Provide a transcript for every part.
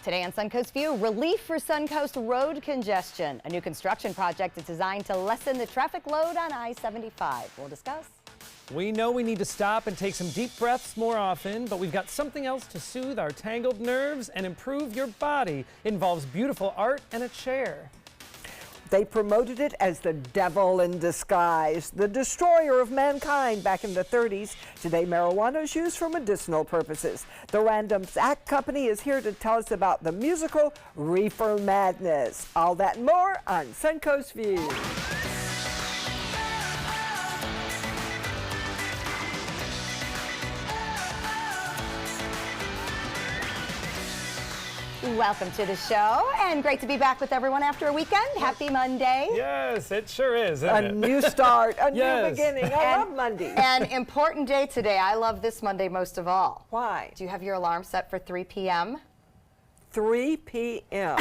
Today on Suncoast View, relief for Suncoast road congestion. A new construction project is designed to lessen the traffic load on I-75. We'll discuss. We know we need to stop and take some deep breaths more often, but we've got something else to soothe our tangled nerves and improve your body. It involves beautiful art and a chair. They promoted it as the devil in disguise, the destroyer of mankind back in the 30s. Today, marijuana is used for medicinal purposes. The Random Act Company is here to tell us about the musical Reefer Madness. All that and more on Suncoast View. Welcome to the show, and great to be back with everyone after a weekend. Happy Monday. Yes, it sure is, isn't A it? new start, a Yes. new beginning. I love Monday. An important day today. I love this Monday most of all. Why? Do you have your alarm set for 3 p.m.? 3 p.m.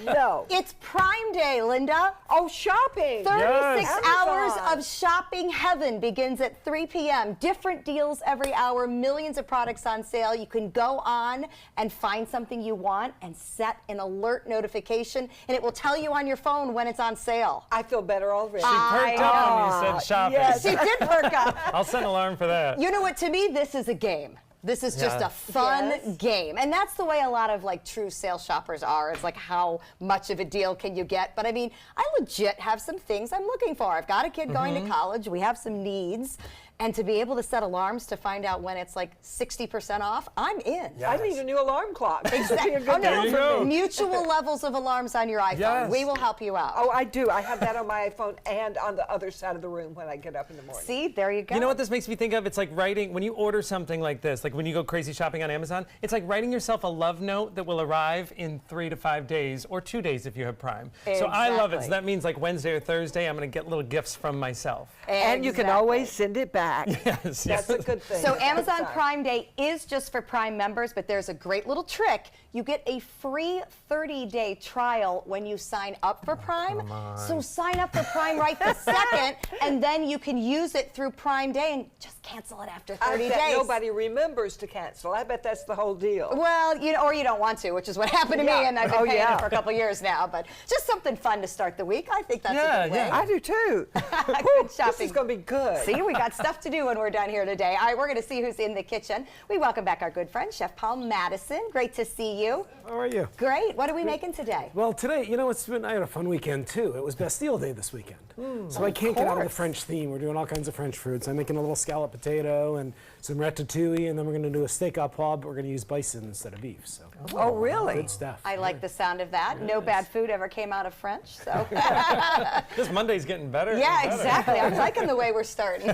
No. It's Prime Day, Linda. Oh, shopping. 36 Yes. hours Amazon. of shopping heaven begins at 3 p.m. Different deals every hour, millions of products on sale. You can go on and find something you want and set an alert notification, and it will tell you on your phone when it's on sale. I feel better already. She perked up when you said shopping. yes. She did perk up. I'll set an alarm for that. You know what, to me, this is a game. This is just Yeah. a fun Yes. game. And that's the way a lot of like true sales shoppers are. It's like, how much of a deal can you get? But I mean, I legit have some things I'm looking for. I've got a kid going to college. We have some needs. And to be able to set alarms to find out when it's like 60% off, I'm in. I need a new alarm clock. This would be a Oh, good no, deal you for go. me. Mutual levels of alarms on your iPhone. Yes. We will help you out. Oh, I do. I have that on my iPhone and on the other side of the room when I get up in the morning. See, there you go. You know what this makes me think of? It's like writing, when you order something like this, like when you go crazy shopping on Amazon, it's like writing yourself a love note that will arrive in 3 to 5 days or 2 days if you have Prime. So I love it. Exactly. So that means like Wednesday or Thursday, I'm going to get little gifts from myself. And you can Exactly. always send it back. Yes, That's a good thing. So That's Amazon fine. Prime Day is just for Prime members, but there's a great little trick. You get a free 30-day trial when you sign up for Prime. So sign up for Prime right this second, and then you can use it through Prime Day and just cancel it after 30 I bet days. nobody remembers to cancel. I bet that's the whole deal. Well, you know, or you don't want to, which is what happened to me, Yeah. and I've been Oh, paying yeah. it for a couple years now. But just something fun to start the week. I think that's a good way. I do too. Good This shopping. is going to be good. See, we got stuff to do when we're done here today. All right, we're going to see who's in the kitchen. We welcome back our good friend, Chef Paul Madison. Great to see you. How are you? Great. What are we making today? Well, today, you know, I had a fun weekend too. It was Bastille Day this weekend. So I can't get out of the course. French theme. We're doing all kinds of French foods. I'm making a little scallop potato and some ratatouille, and then we're going to do a steak au poivre, but we're going to use bison instead of beef. So Oh, really? good stuff. I like the sound of that. No bad food ever came out of French, so. This Monday's getting better. Yeah, and better. exactly. I'm liking the way we're starting.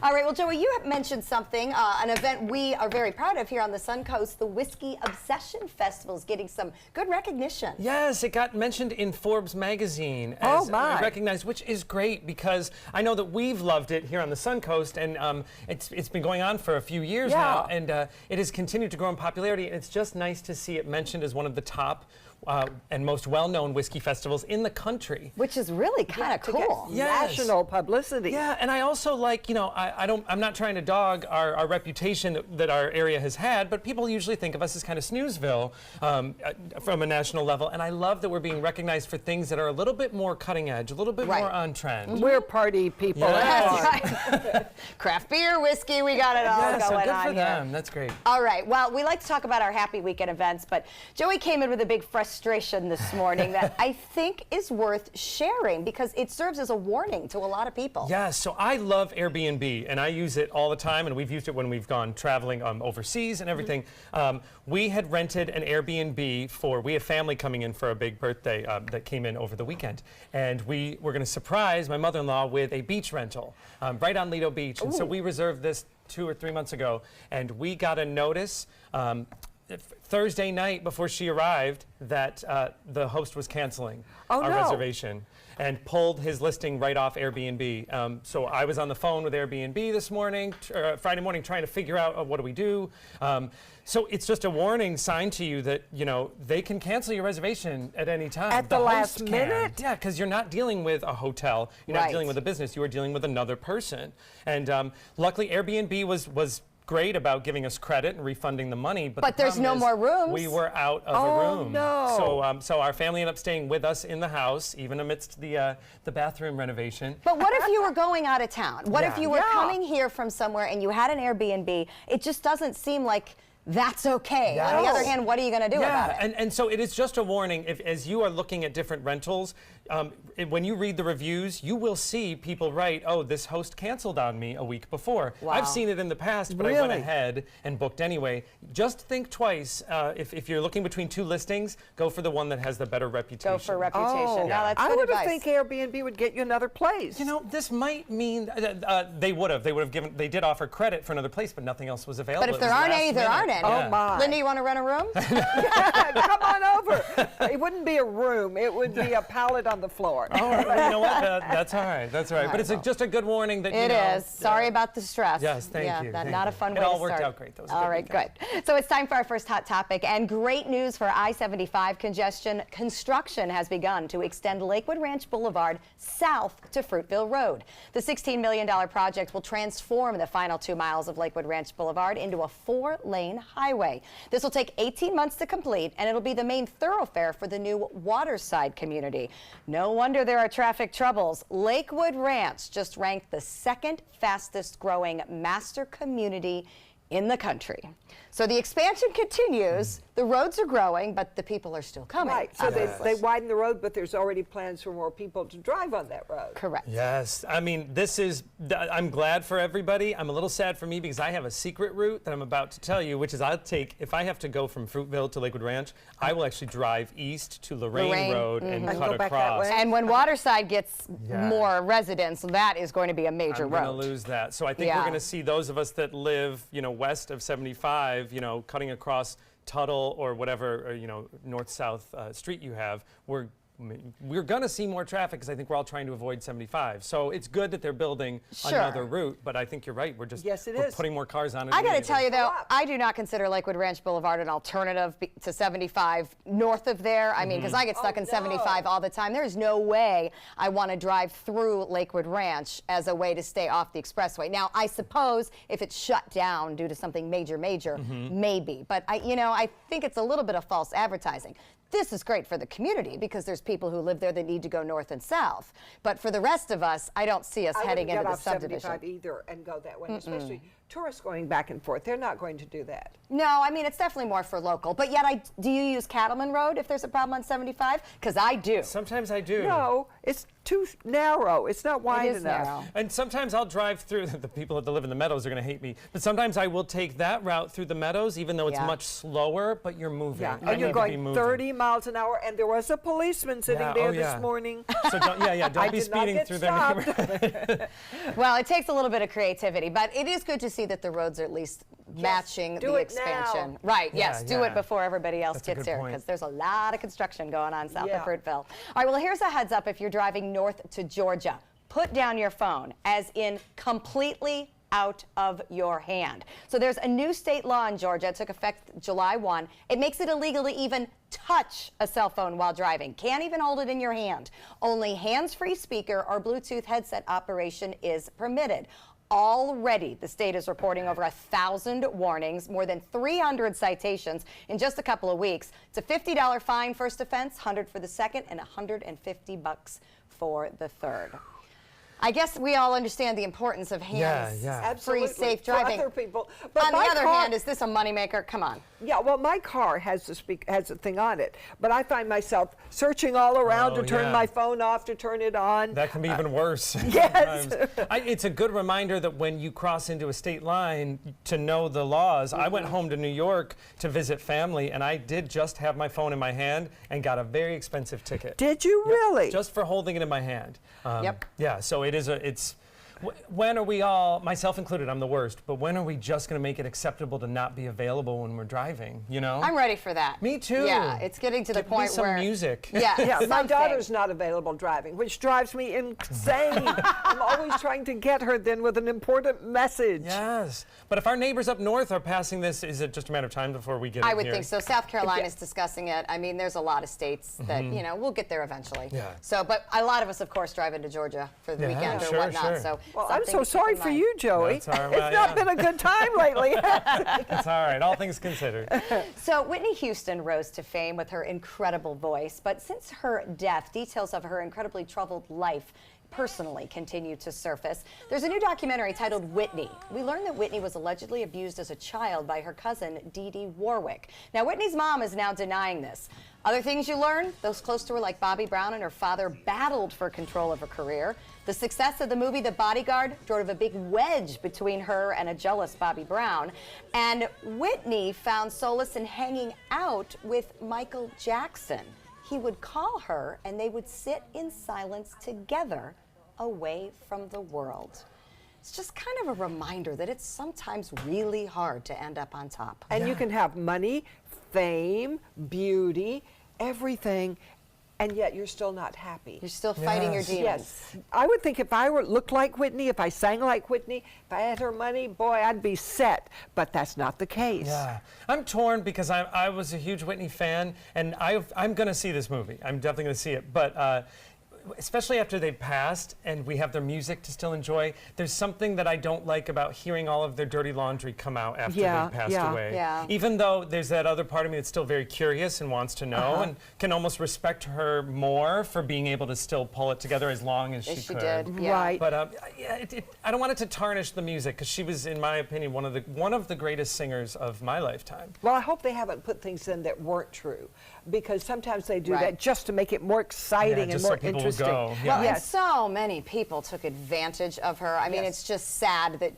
All right, well, Joey, you have mentioned something, an event we are very proud of here on the Suncoast. The Whiskey Obsession Festival is getting some good recognition. Yes, it got mentioned in Forbes magazine Oh, as my. recognized, which is great because I know that we've loved it here on the Suncoast, and it's been going on for a few years now, and it has continued to grow in popularity. And it's just nice to see it mentioned as one of the top and most well-known whiskey festivals in the country. Which is really kind of To get cool. Yes. National publicity. Yeah, and I also like, you know, I'm not trying to dog our reputation that our area has had, but people usually think of us as kind of snoozeville from a national level, and I love that we're being recognized for things that are a little bit more cutting edge, a little bit Right. more on trend. We're party people. Yeah. That's right. Craft beer, whiskey, we got it all Yeah, so going good on for here. them. That's great. All right. Well, we like to talk about our happy weekend events, but Joey came in with a big frustration this morning that I think is worth sharing because it serves as a warning to a lot of people. Yeah, so I love Airbnb, and I use it all the time, and we've used it when we've gone traveling overseas and everything. We had rented an Airbnb we have family coming in for a big birthday that came in over the weekend, and we were going to surprise my mother-in-law with a beach rental right on Lido Beach, and so we reserved this 2 or 3 months ago, and we got a notice Thursday night before she arrived that the host was canceling our no. reservation and pulled his listing right off Airbnb. So I was on the phone with Airbnb this morning, Friday morning, trying to figure out what do we do. So it's just a warning sign to you that, you know, they can cancel your reservation at any time. At the last host can. minute? Yeah, because you're not dealing with a hotel. You're not Right. dealing with a business. You are dealing with another person. And luckily Airbnb was great about giving us credit and refunding the money, but the there's no problem is more rooms. We were out of a room. No. So our family ended up staying with us in the house, even amidst the bathroom renovation. But what if you were going out of town? What if Yeah. you were coming here from somewhere and you had an Airbnb? It just doesn't seem like that's okay. On the Yes. other hand, what are you going to do about it? And so it is just a warning. As you are looking at different rentals, when you read the reviews, you will see people write, "Oh, this host canceled on me a week before." Wow. I've seen it in the past, but I went Really? ahead and booked anyway. Just think twice. If you're looking between two listings, go for the one that has the better reputation. Go for reputation. No, that's I good would have advice. think Airbnb would get you another place. You know, this might mean they would have. They did offer credit for another place, but nothing else was available. But if It there was aren't last any, there minute. aren't any. Oh, my. Linda, you want to rent a room? Come on over. It wouldn't be a room. It would be a pallet on the floor. Oh, you know what? That's all right. That's all right. But it's just a good warning that It is. Sorry about the stress. Yes, thank you. Not Thank a you. fun It way all to worked start. out great. That was a All good right, weekend. good. So it's time for our first hot topic, and great news for I-75 congestion. Construction has begun to extend Lakewood Ranch Boulevard south to Fruitville Road. The $16 million project will transform the final 2 miles of Lakewood Ranch Boulevard into a 4-lane highway. This will take 18 months to complete, and it'll be the main thoroughfare for the new Waterside community. No wonder there are traffic troubles. Lakewood Ranch just ranked the second fastest growing master community in the country. So the expansion continues. The roads are growing, but the people are still coming. Right, so they widen the road, but there's already plans for more people to drive on that road. Correct. Yes, I mean, I'm glad for everybody. I'm a little sad for me because I have a secret route that I'm about to tell you, which is if I have to go from Fruitville to Lakewood Ranch, I will actually drive east to Lorraine Road and And cut go back that across. way. And when Waterside gets Yeah. more residents, that is going to be a major I'm going to road. lose that. So I think we're Yeah. going to see those of us that live, west of 75, cutting across Tuttle or whatever, north-south street you have, we're going to see more traffic because I think we're all trying to avoid 75. So it's good that they're building Sure. another route, but I think you're right. We're Yes, it we're is. putting more cars on it. I got to immediately. tell you, though, Up. I do not consider Lakewood Ranch Boulevard an alternative to 75 north of there. I mean, because I get stuck in 75 all the time. There is no way I want to drive through Lakewood Ranch as a way to stay off the expressway. Now, I suppose if it's shut down due to something major, maybe. But I think it's a little bit of false advertising. This is great for the community because there's people who live there that need to go north and south. But for the rest of us, I don't see us I heading wouldn't into get the off subdivision. 75 either and go that way, especially tourists going back and forth. They're not going to do that. No, I mean, it's definitely more for local. But yet, do you use Cattleman Road if there's a problem on 75? Because I do. Sometimes I do. No, it's too narrow. It's not wide It is enough. narrow. And sometimes I'll drive through, the people that live in the meadows are going to hate me, but sometimes I will take that route through the meadows, even though it's Yeah. much slower, but you're moving. Yeah, I and you're need to be going moving. 30 miles an hour, and there was a policeman sitting Yeah, there oh, this yeah. morning. So don't be I did not speeding get through there. stopped. Well, it takes a little bit of creativity, but it is good to see that the roads are at least matching do the it now. expansion. Right, yes, do yeah. it before everybody else That's a gets good here, point. because there's a lot of construction going on south Yeah. of Fruitville. All right, well, here's a heads up if you're driving north to Georgia. Put down your phone, as in completely out of your hand. So there's a new state law in Georgia. It took effect July 1. It makes it illegal to even touch a cell phone while driving. Can't even hold it in your hand. Only hands-free speaker or Bluetooth headset operation is permitted. Already, the state is reporting over 1,000 warnings, more than 300 citations in just a couple of weeks. It's a $50 fine first offense, $100 for the second, and $150 for the third. I guess we all understand the importance of hands-free, Absolutely, safe for driving. other people. But On the my other car- hand, is this a moneymaker? Come on. Yeah, well, my car has a thing on it, but I find myself searching all around Oh, to turn yeah. my phone off, to turn it on. That can be even worse. Yes. sometimes. It's a good reminder that when you cross into a state line, to know the laws. I went home to New York to visit family, and I did just have my phone in my hand and got a very expensive ticket. Did you really? Just for holding it in my hand. Yep. Yeah, so when are we all, myself included, I'm the worst, but when are we just going to make it acceptable to not be available when we're driving, I'm ready for that. Me too. Yeah, it's getting to the Give me point some where music. Yeah, Yeah, my something. daughter's not available driving, which drives me insane. I'm always trying to get her then with an important message. Yes, but if our neighbors up north are passing this, is it just a matter of time before we get it I would here? think so. South Carolina is discussing it. I mean, there's a lot of states that, we'll get there eventually. Yeah. So, but a lot of us, of course, drive into Georgia for the Yeah, weekend or sure, whatnot. sure. So Well, I'm Something so to keep sorry in for mind. you, Joey. That's all right. It's Well, not yeah. been a good time lately. It's all right, all things considered. So Whitney Houston rose to fame with her incredible voice, but since her death, details of her incredibly troubled life personally continue to surface. There's a new documentary titled Whitney. We learned that Whitney was allegedly abused as a child by her cousin, Dee Dee Warwick. Now, Whitney's mom is now denying this. Other things you learn, those close to her like Bobby Brown and her father battled for control of her career. The success of the movie The Bodyguard drove a big wedge between her and a jealous Bobby Brown. And Whitney found solace in hanging out with Michael Jackson. He would call her and they would sit in silence together away from the world. It's just kind of a reminder that it's sometimes really hard to end up on top. And you can have money, fame, beauty, everything, and yet you're still not happy. You're still fighting your Yes. demons. Yes. I would think if I looked like Whitney, if I sang like Whitney, if I had her money, boy, I'd be set. But that's not the case. Yeah, I'm torn because I was a huge Whitney fan, and I'm going to see this movie. I'm definitely going to see it, but especially after they've passed and we have their music to still enjoy, there's something that I don't like about hearing all of their dirty laundry come out after Yeah, they've passed yeah. away. Yeah. Even though there's that other part of me that's still very curious and wants to know and can almost respect her more for being able to still pull it together as long as she Yes, she could. did. Yeah. Right. But yeah, I don't want it to tarnish the music because she was, in my opinion, one of the greatest singers of my lifetime. Well, I hope they haven't put things in that weren't true, because sometimes they do Right. that just to make it more exciting and just more so people will interesting. go. Yeah. Well, Yes. and so many people took advantage of her. I mean, Yes. it's just sad that,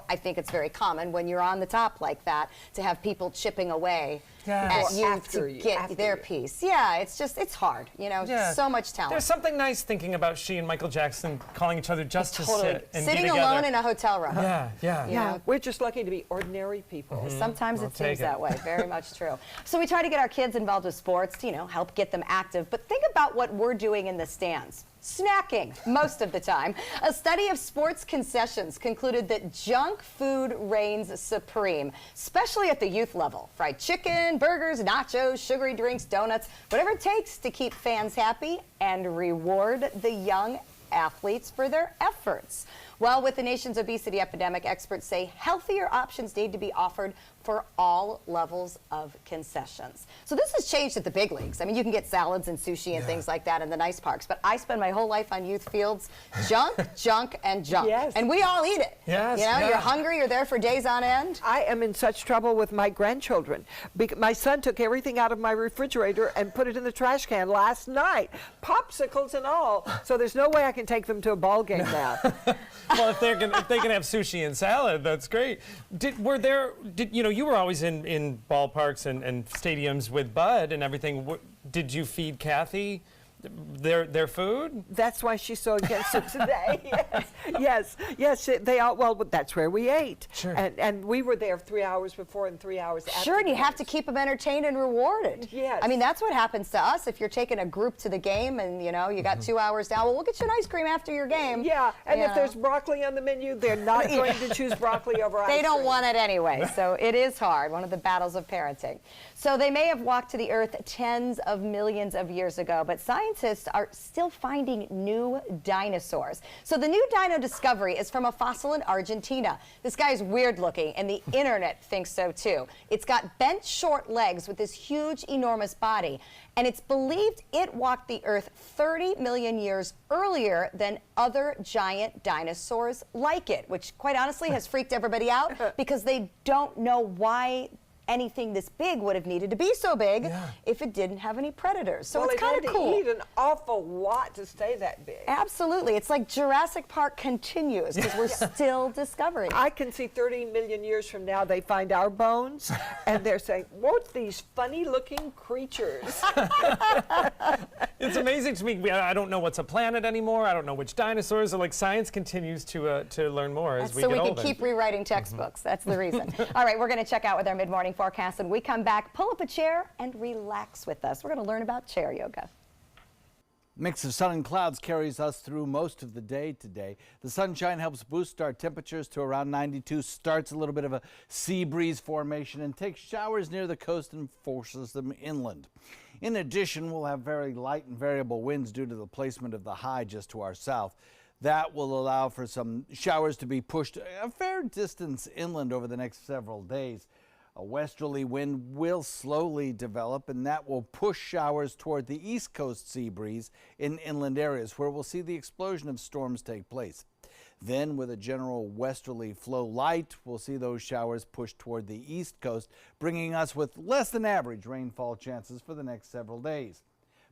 I think it's very common when you're on the top like that to have people chipping away Yes. at you After to you, get after their you. piece. Yeah, it's hard, Yeah. so much talent. There's something nice thinking about she and Michael Jackson calling each other just to Totally. sit and Sitting be together. alone in a hotel room. Yeah, yeah. Yeah, we're just lucky to be ordinary people. Sometimes I'll it seems take it. that way. Very much true. So we try to get our kids involved with sports to, help get them active. But think about what we're doing in the stands. Snacking, most of the time. A study of sports concessions concluded that junk food reigns supreme, especially at the youth level. Fried chicken, burgers, nachos, sugary drinks, donuts, whatever it takes to keep fans happy and reward the young athletes for their efforts. Well, with the nation's obesity epidemic, experts say healthier options need to be offered for all levels of concessions. So this has changed at the big leagues. I mean, you can get salads and sushi and things like that in the nice parks, but I spend my whole life on youth fields. Junk, junk, and junk. Yes. And we all eat it. Yes, You're yeah. hungry, you're there for days on end. I am in such trouble with my grandchildren. My son took everything out of my refrigerator and put it in the trash can last night, popsicles and all. So there's no way I can take them to a ball game now. Well, if they can have sushi and salad, that's great. You were always in ballparks and stadiums with Bud and everything. Did you feed Kathy their food? That's why she's so against it today. Yes. They all. Well, that's where we ate. Sure. And we were there 3 hours before and 3 hours after. Sure, and you have to keep them entertained and rewarded. Yes. I mean, that's what happens to us if you're taking a group to the game and, you got 2 hours down. Well, we'll get you an ice cream after your game. Yeah, and You if there's know. broccoli on the menu, they're not going to choose broccoli over ice They don't cream. want it anyway, so it is hard, one of the battles of parenting. So they may have walked to the earth tens of millions of years ago, but scientists are still finding new dinosaurs. So the new dino discovery is from a fossil in Argentina. This guy is weird looking, and the internet thinks so too. It's got bent short legs with this huge, enormous body, and it's believed it walked the earth 30 million years earlier than other giant dinosaurs like it, which quite honestly has freaked everybody out because they don't know why anything this big would have needed to be so big if it didn't have any predators. So Well, it's kind of it had cool. to eat an awful lot to stay that big. Absolutely. It's like Jurassic Park continues because we're still discovering. I can see 30 million years from now they find our bones and they're saying, what's these funny looking creatures? It's amazing to me. I don't know what's a planet anymore. I don't know which dinosaurs. Like science continues to learn more as we so get we older. can keep rewriting textbooks. That's the reason. All right, we're going to check out with our mid-morning forecast. When we come back, pull up a chair and relax with us. We're going to learn about chair yoga. Mix of sun and clouds carries us through most of the day today. The sunshine helps boost our temperatures to around 92, starts a little bit of a sea breeze formation and takes showers near the coast and forces them inland. In addition, we'll have very light and variable winds due to the placement of the high just to our south. That will allow for some showers to be pushed a fair distance inland over the next several days. A westerly wind will slowly develop, and that will push showers toward the east coast sea breeze in inland areas where we'll see the explosion of storms take place. Then, with a general westerly flow light, we'll see those showers push toward the east coast, bringing us with less than average rainfall chances for the next several days.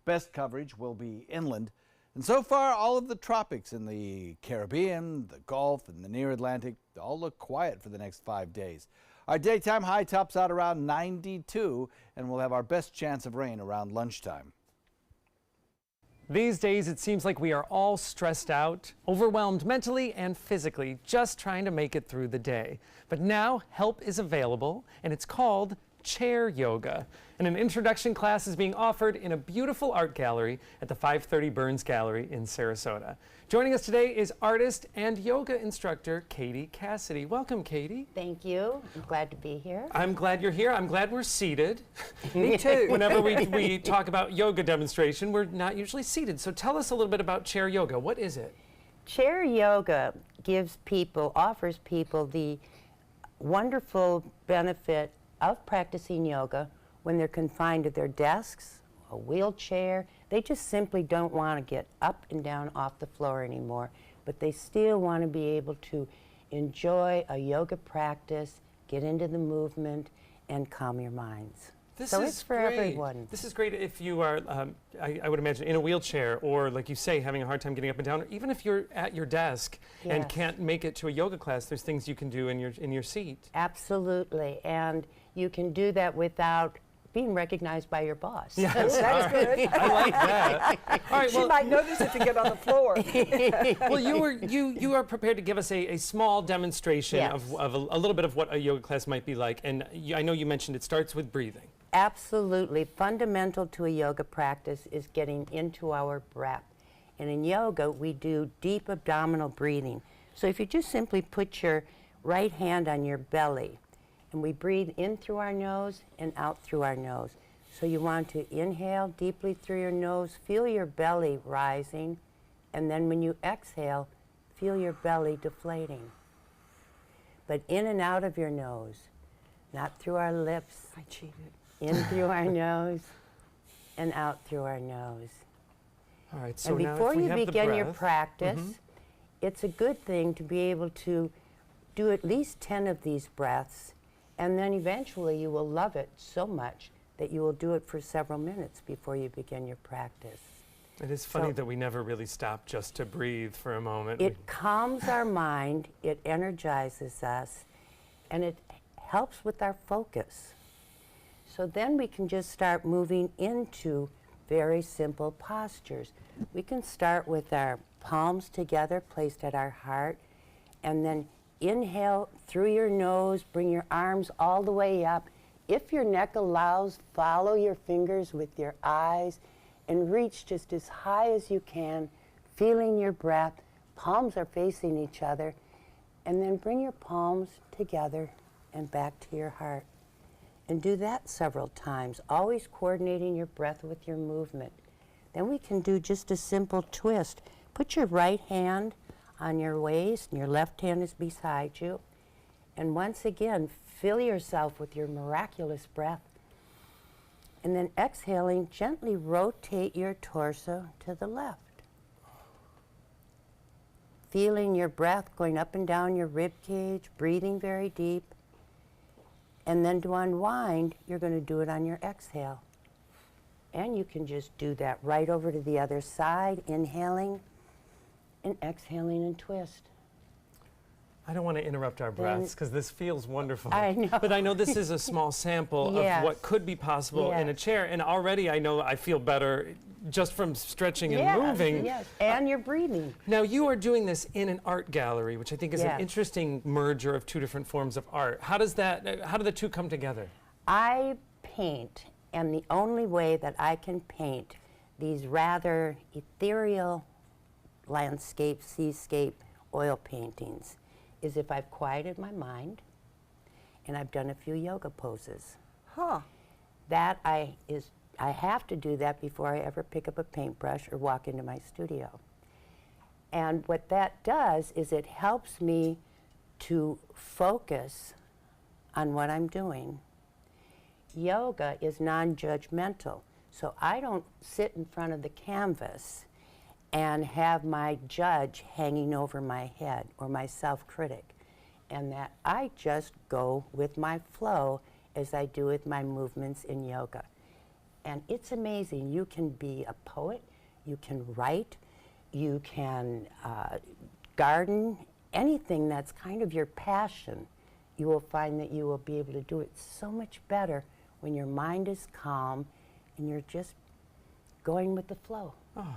Best coverage will be inland. And so far, all of the tropics in the Caribbean, the Gulf, and the near Atlantic all look quiet for the next 5 days. Our daytime high tops out around 92, and we'll have our best chance of rain around lunchtime. These days, it seems like we are all stressed out, overwhelmed mentally and physically, just trying to make it through the day. But now help is available, and it's called chair yoga. And an introduction class is being offered in a beautiful art gallery at the 530 Burns Gallery in Sarasota. Joining us today is artist and yoga instructor Katie Cassidy. Welcome, Katie. Thank you. I'm glad to be here. I'm glad you're here. I'm glad we're seated. Me too. Whenever we talk about yoga demonstration, we're not usually seated. So tell us a little bit about chair yoga. What is it? Chair yoga offers people the wonderful benefit of practicing yoga when they're confined to their desks, a wheelchair. They just simply don't want to get up and down off the floor anymore, but they still want to be able to enjoy a yoga practice, get into the movement, and calm your minds. So it's for everyone. This is great if you are, I would imagine, in a wheelchair or, like you say, having a hard time getting up and down, or even if you're at your desk and Yes. can't make it to a yoga class, there's things you can do in your seat. Absolutely, and you can do that without being recognized by your boss. Yes, That's good. I like that. All right, She might notice if you get on the floor. well, you are prepared to give us a small demonstration Yes. of a little bit of what a yoga class might be like, and I know you mentioned it starts with breathing. Absolutely. Fundamental to a yoga practice is getting into our breath. And in yoga, we do deep abdominal breathing. So if you just simply put your right hand on your belly, and we breathe in through our nose and out through our nose. So you want to inhale deeply through your nose, feel your belly rising, and then when you exhale, feel your belly deflating. But in and out of your nose, not through our lips. I cheated. In through our nose and out through our nose. All right, so And now before if we you have the begin your breath- practice, it's a good thing to be able to do at least 10 of these breaths, and then eventually you will love it so much that you will do it for several minutes before you begin your practice. It is funny So- that we never really stop just to breathe for a moment. It calms our mind, it energizes us, and it helps with our focus. So then we can just start moving into very simple postures. We can start with our palms together placed at our heart, and then inhale through your nose, bring your arms all the way up. If your neck allows, follow your fingers with your eyes and reach just as high as you can, feeling your breath. Palms are facing each other, and then bring your palms together and back to your heart. And do that several times, always coordinating your breath with your movement. Then we can do just a simple twist. Put your right hand on your waist and your left hand is beside you. And once again, fill yourself with your miraculous breath. And then exhaling, gently rotate your torso to the left. Feeling your breath going up and down your rib cage, breathing very deep. And then to unwind, you're going to do it on your exhale. And you can just do that right over to the other side, inhaling and exhaling and twist. I don't want to interrupt our breaths because this feels wonderful. I know. But I know this is a small sample Yes. of what could be possible in a Yes. chair, and already I know I feel better just from stretching and moving. Yes, and you're breathing. Now you are doing this in an art gallery, which I think is an Yes. interesting merger of two different forms of art. How do the two come together? I paint, and the only way that I can paint these rather ethereal landscape, seascape, oil paintings is if I've quieted my mind and I've done a few yoga poses. Huh. That I have to do that before I ever pick up a paintbrush or walk into my studio. And what that does is it helps me to focus on what I'm doing. Yoga is non-judgmental, so I don't sit in front of the canvas and have my judge hanging over my head or my self-critic, and that I just go with my flow as I do with my movements in yoga. And it's amazing. You can be a poet, you can write, you can garden, anything that's kind of your passion. You will find that you will be able to do it so much better when your mind is calm and you're just going with the flow. Oh.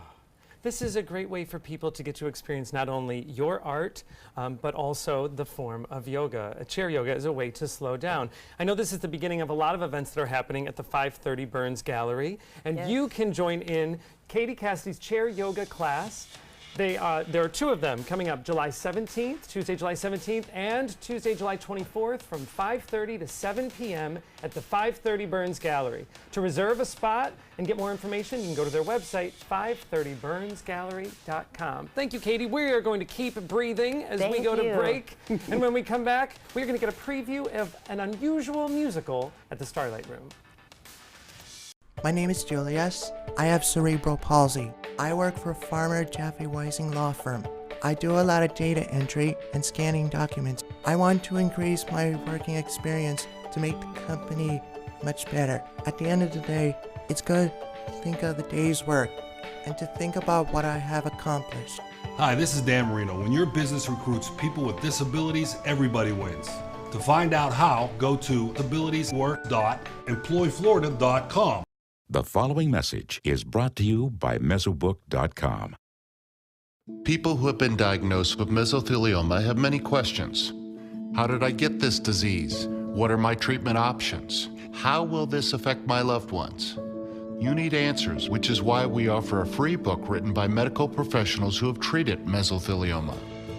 This is a great way for people to get to experience not only your art, but also the form of yoga. Chair yoga is a way to slow down. I know this is the beginning of a lot of events that are happening at the 530 Burns Gallery, and Yes. you can join in Katie Cassidy's chair yoga class. There are two of them coming up July 17th, Tuesday, July 17th, and Tuesday, July 24th from 5:30 to 7 p.m. at the 530 Burns Gallery. To reserve a spot and get more information, you can go to their website, 530burnsgallery.com. Thank you, Katie. We are going to keep breathing as we Thank go to you. break. And when we come back, we're going to get a preview of an unusual musical at the Starlight Room. My name is Julius. I have cerebral palsy. I work for Farmer Jeffrey Weising Law Firm. I do a lot of data entry and scanning documents. I want to increase my working experience to make the company much better. At the end of the day, it's good to think of the day's work and to think about what I have accomplished. Hi, this is Dan Marino. When your business recruits people with disabilities, everybody wins. To find out how, go to abilitieswork.employflorida.com. The following message is brought to you by Mesobook.com. People who have been diagnosed with mesothelioma have many questions. How did I get this disease? What are my treatment options? How will this affect my loved ones? You need answers, which is why we offer a free book written by medical professionals who have treated mesothelioma.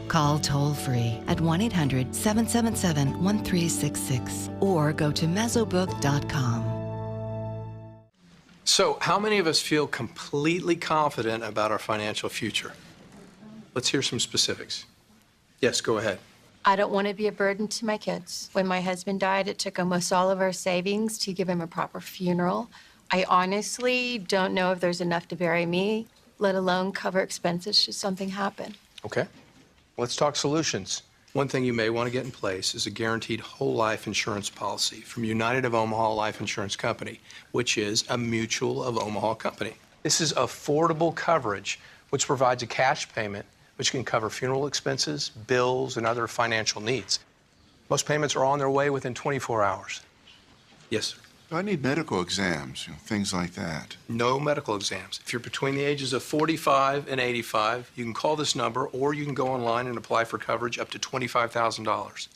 Call toll-free at 1-800-777-1366 or go to Mesobook.com. So, how many of us feel completely confident about our financial future? Let's hear some specifics. Yes, go ahead. I don't want to be a burden to my kids. When my husband died, it took almost all of our savings to give him a proper funeral. I honestly don't know if there's enough to bury me, let alone cover expenses should something happen. Okay. Let's talk solutions. One thing you may want to get in place is a guaranteed whole life insurance policy from United of Omaha Life Insurance Company, which is a Mutual of Omaha company. This is affordable coverage, which provides a cash payment which can cover funeral expenses, bills, and other financial needs. Most payments are on their way within 24 hours. Yes, sir. I need medical exams, things like that. No medical exams. If you're between the ages of 45 and 85, you can call this number or you can go online and apply for coverage up to $25,000.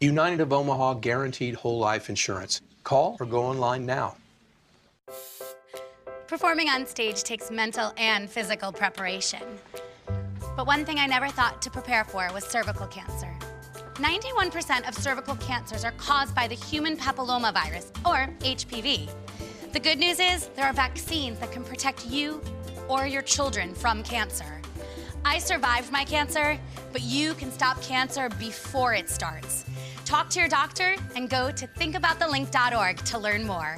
United of Omaha Guaranteed Whole Life Insurance. Call or go online now. Performing on stage takes mental and physical preparation. But one thing I never thought to prepare for was cervical cancer. 91% of cervical cancers are caused by the human papillomavirus, or HPV. The good news is there are vaccines that can protect you or your children from cancer. I survived my cancer, but you can stop cancer before it starts. Talk to your doctor and go to thinkaboutthelink.org to learn more.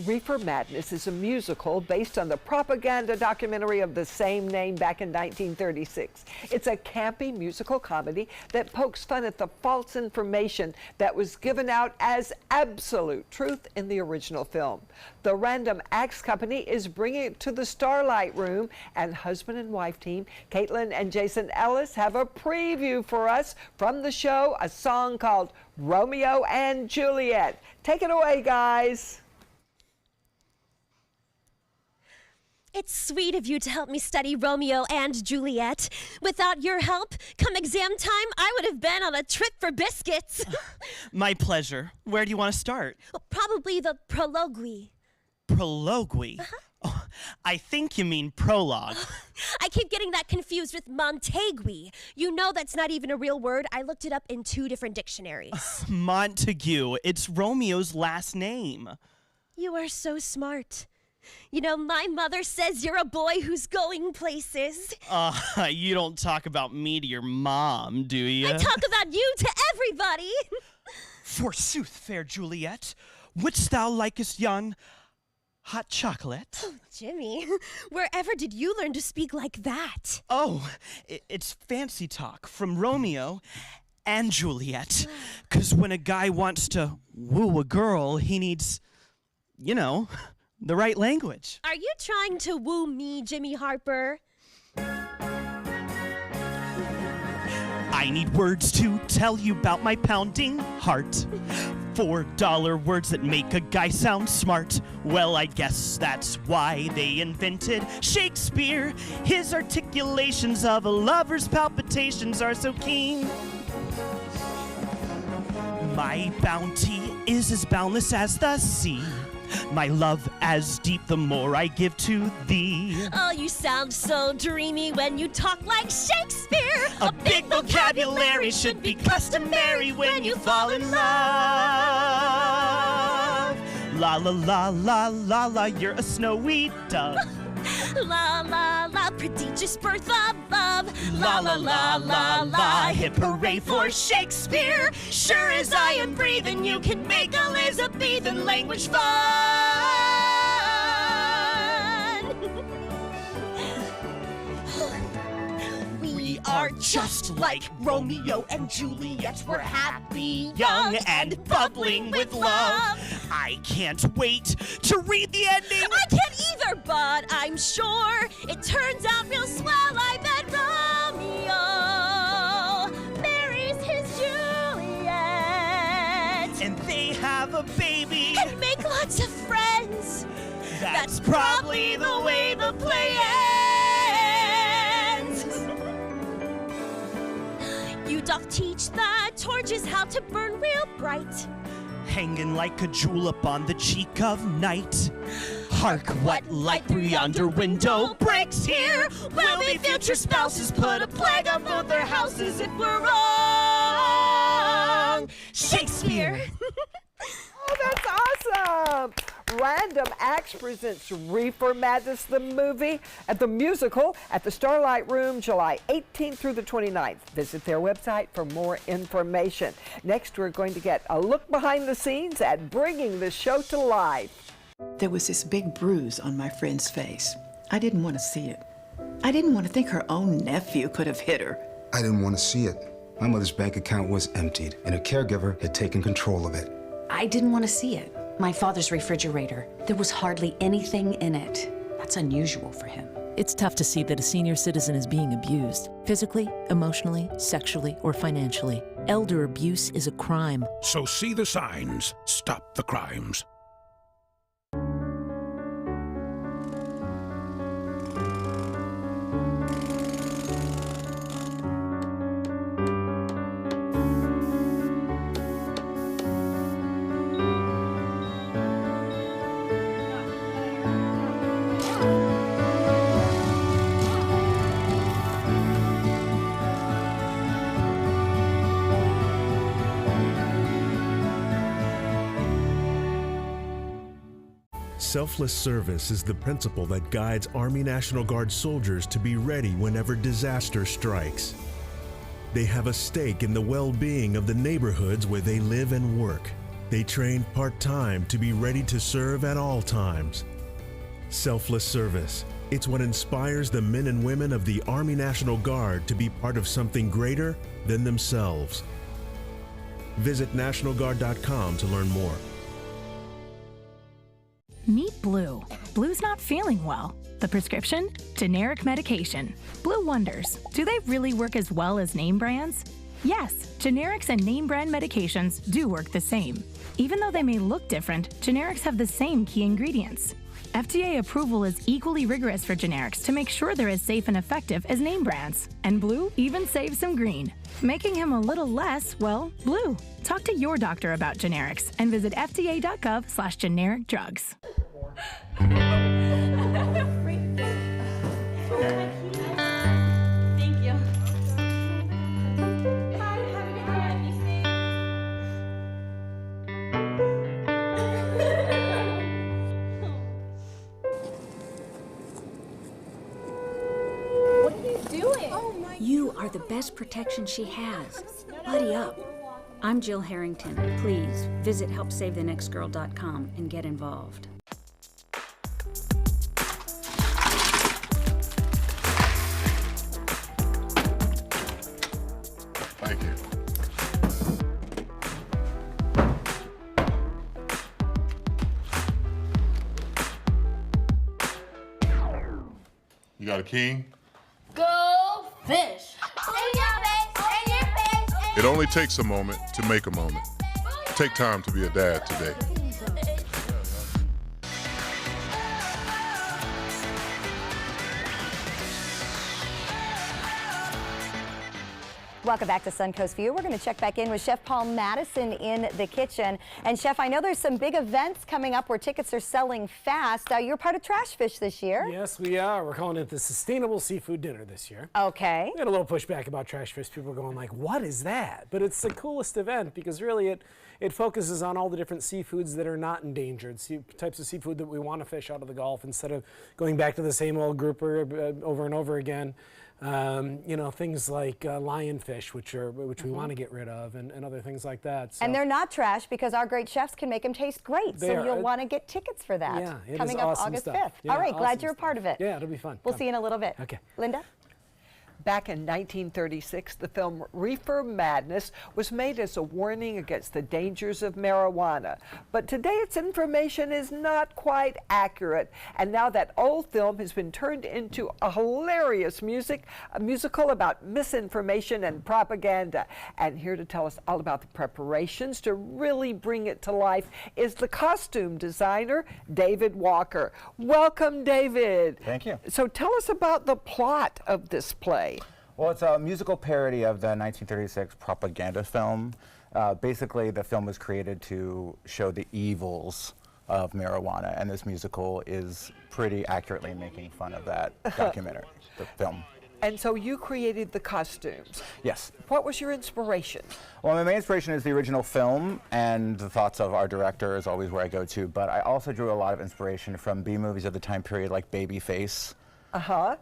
Reefer Madness is a musical based on the propaganda documentary of the same name back in 1936. It's a campy musical comedy that pokes fun at the false information that was given out as absolute truth in the original film. The Random Acts Company is bringing it to the Starlight Room, and husband and wife team Caitlin and Jason Ellis have a preview for us from the show, a song called Romeo and Juliet. Take it away, guys. It's sweet of you to help me study Romeo and Juliet. Without your help, come exam time, I would have been on a trip for biscuits. My pleasure. Where do you want to start? Probably the prologue. Prologue? Oh, I think you mean prologue. I keep getting that confused with Montague. You know that's not even a real word. I looked it up in 2 different dictionaries. Montague. It's Romeo's last name. You are so smart. You know, my mother says you're a boy who's going places. You don't talk about me to your mom, do you? I talk about you to everybody. Forsooth, fair Juliet, wouldst thou likest yon hot chocolate? Oh, Jimmy, wherever did you learn to speak like that? Oh, it's fancy talk from Romeo and Juliet. 'Cause when a guy wants to woo a girl, he needs, you know, the right language. Are you trying to woo me, Jimmy Harper? I need words to tell you about my pounding heart. $4 words that make a guy sound smart. Well, I guess that's why they invented Shakespeare. His articulations of a lover's palpitations are so keen. My bounty is as boundless as the sea. My love as deep the more I give to thee. Oh, you sound so dreamy when you talk like Shakespeare. A big vocabulary should be customary when you fall in love. La la la la la la, you're a snowy dove. La la la, prodigious birth of love. La la la la la, hip hooray for Shakespeare. Sure as I am breathing, you can make Elizabethan language fun. We are just like Romeo and Juliet. We're happy, young, and bubbling with love. I can't wait to read the ending. I can't either, but I'm sure it turns out real swell. I bet Romeo marries his Juliet. And they have a baby. And make lots of friends. That's probably the way the play ends. You doth teach the torches how to burn real bright. Hanging like a jewel upon the cheek of night. Hark, what light yonder window breaks here. Will the future spouses put a plague on both their houses if we're wrong? Shakespeare! Oh, that's awesome! Random Acts presents Reefer Madness the movie at the musical at the Starlight Room July 18th through the 29th. Visit their website for more information. Next, we're going to get a look behind the scenes at bringing the show to life. There was this big bruise on my friend's face. I didn't want to see it. I didn't want to think her own nephew could have hit her. I didn't want to see it. My mother's bank account was emptied, and a caregiver had taken control of it. I didn't want to see it. My father's refrigerator. There was hardly anything in it. That's unusual for him. It's tough to see that a senior citizen is being abused, physically, emotionally, sexually, or financially. Elder abuse is a crime. So see the signs. Stop the crimes. Selfless service is the principle that guides Army National Guard soldiers to be ready whenever disaster strikes. They have a stake in the well-being of the neighborhoods where they live and work. They train part-time to be ready to serve at all times. Selfless service. It's what inspires the men and women of the Army National Guard to be part of something greater than themselves. Visit NationalGuard.com to learn more. Meet Blue. Blue's not feeling well. The prescription? Generic medication. Blue wonders, do they really work as well as name brands? Yes, generics and name brand medications do work the same. Even though they may look different, generics have the same key ingredients. FDA approval is equally rigorous for generics to make sure they're as safe and effective as name brands. And Blue even saves some green, making him a little less, well, blue. Talk to your doctor about generics and visit fda.gov/generic drugs. Thank you. the best protection she has. Buddy up. I'm Jill Harrington. Please visit helpsavethenextgirl.com and get involved. Thank you. You got a king? Go fish! It only takes a moment to make a moment. Take time to be a dad today. Welcome back to Suncoast View. We're going to check back in with Chef Paul Madison in the kitchen. And Chef, I know there's some big events coming up where tickets are selling fast. You're part of Trash Fish this year. Yes, we are. We're calling it the Sustainable Seafood Dinner this year. Okay. We had a little pushback about Trash Fish. People were going like, what is that? But it's the coolest event because really it focuses on all the different seafoods that are not endangered, types of seafood that we want to fish out of the Gulf instead of going back to the same old grouper over and over again. You know, things like lionfish, which we want to get rid of, and other things like that. So. And they're not trash because our great chefs can make them taste great. So you'll want to get tickets for that. Yeah, it coming is up awesome August stuff. 5th. Yeah, All right, awesome glad you're a stuff. part of it. Yeah, it'll be fun. We'll see you in a little bit. Okay. Linda? Back in 1936, the film Reefer Madness was made as a warning against the dangers of marijuana. But today its information is not quite accurate. And now that old film has been turned into a hilarious musical about misinformation and propaganda. And here to tell us all about the preparations to really bring it to life is the costume designer, David Walker. Welcome, David. Thank you. So tell us about the plot of this play. Well, it's a musical parody of the 1936 propaganda film. Basically, the film was created to show the evils of marijuana, and this musical is pretty accurately making fun of that documentary, the film. And so you created the costumes. Yes. What was your inspiration? Well, my main inspiration is the original film, and the thoughts of our director is always where I go to, but I also drew a lot of inspiration from B-movies of the time period like Babyface. Uh-huh.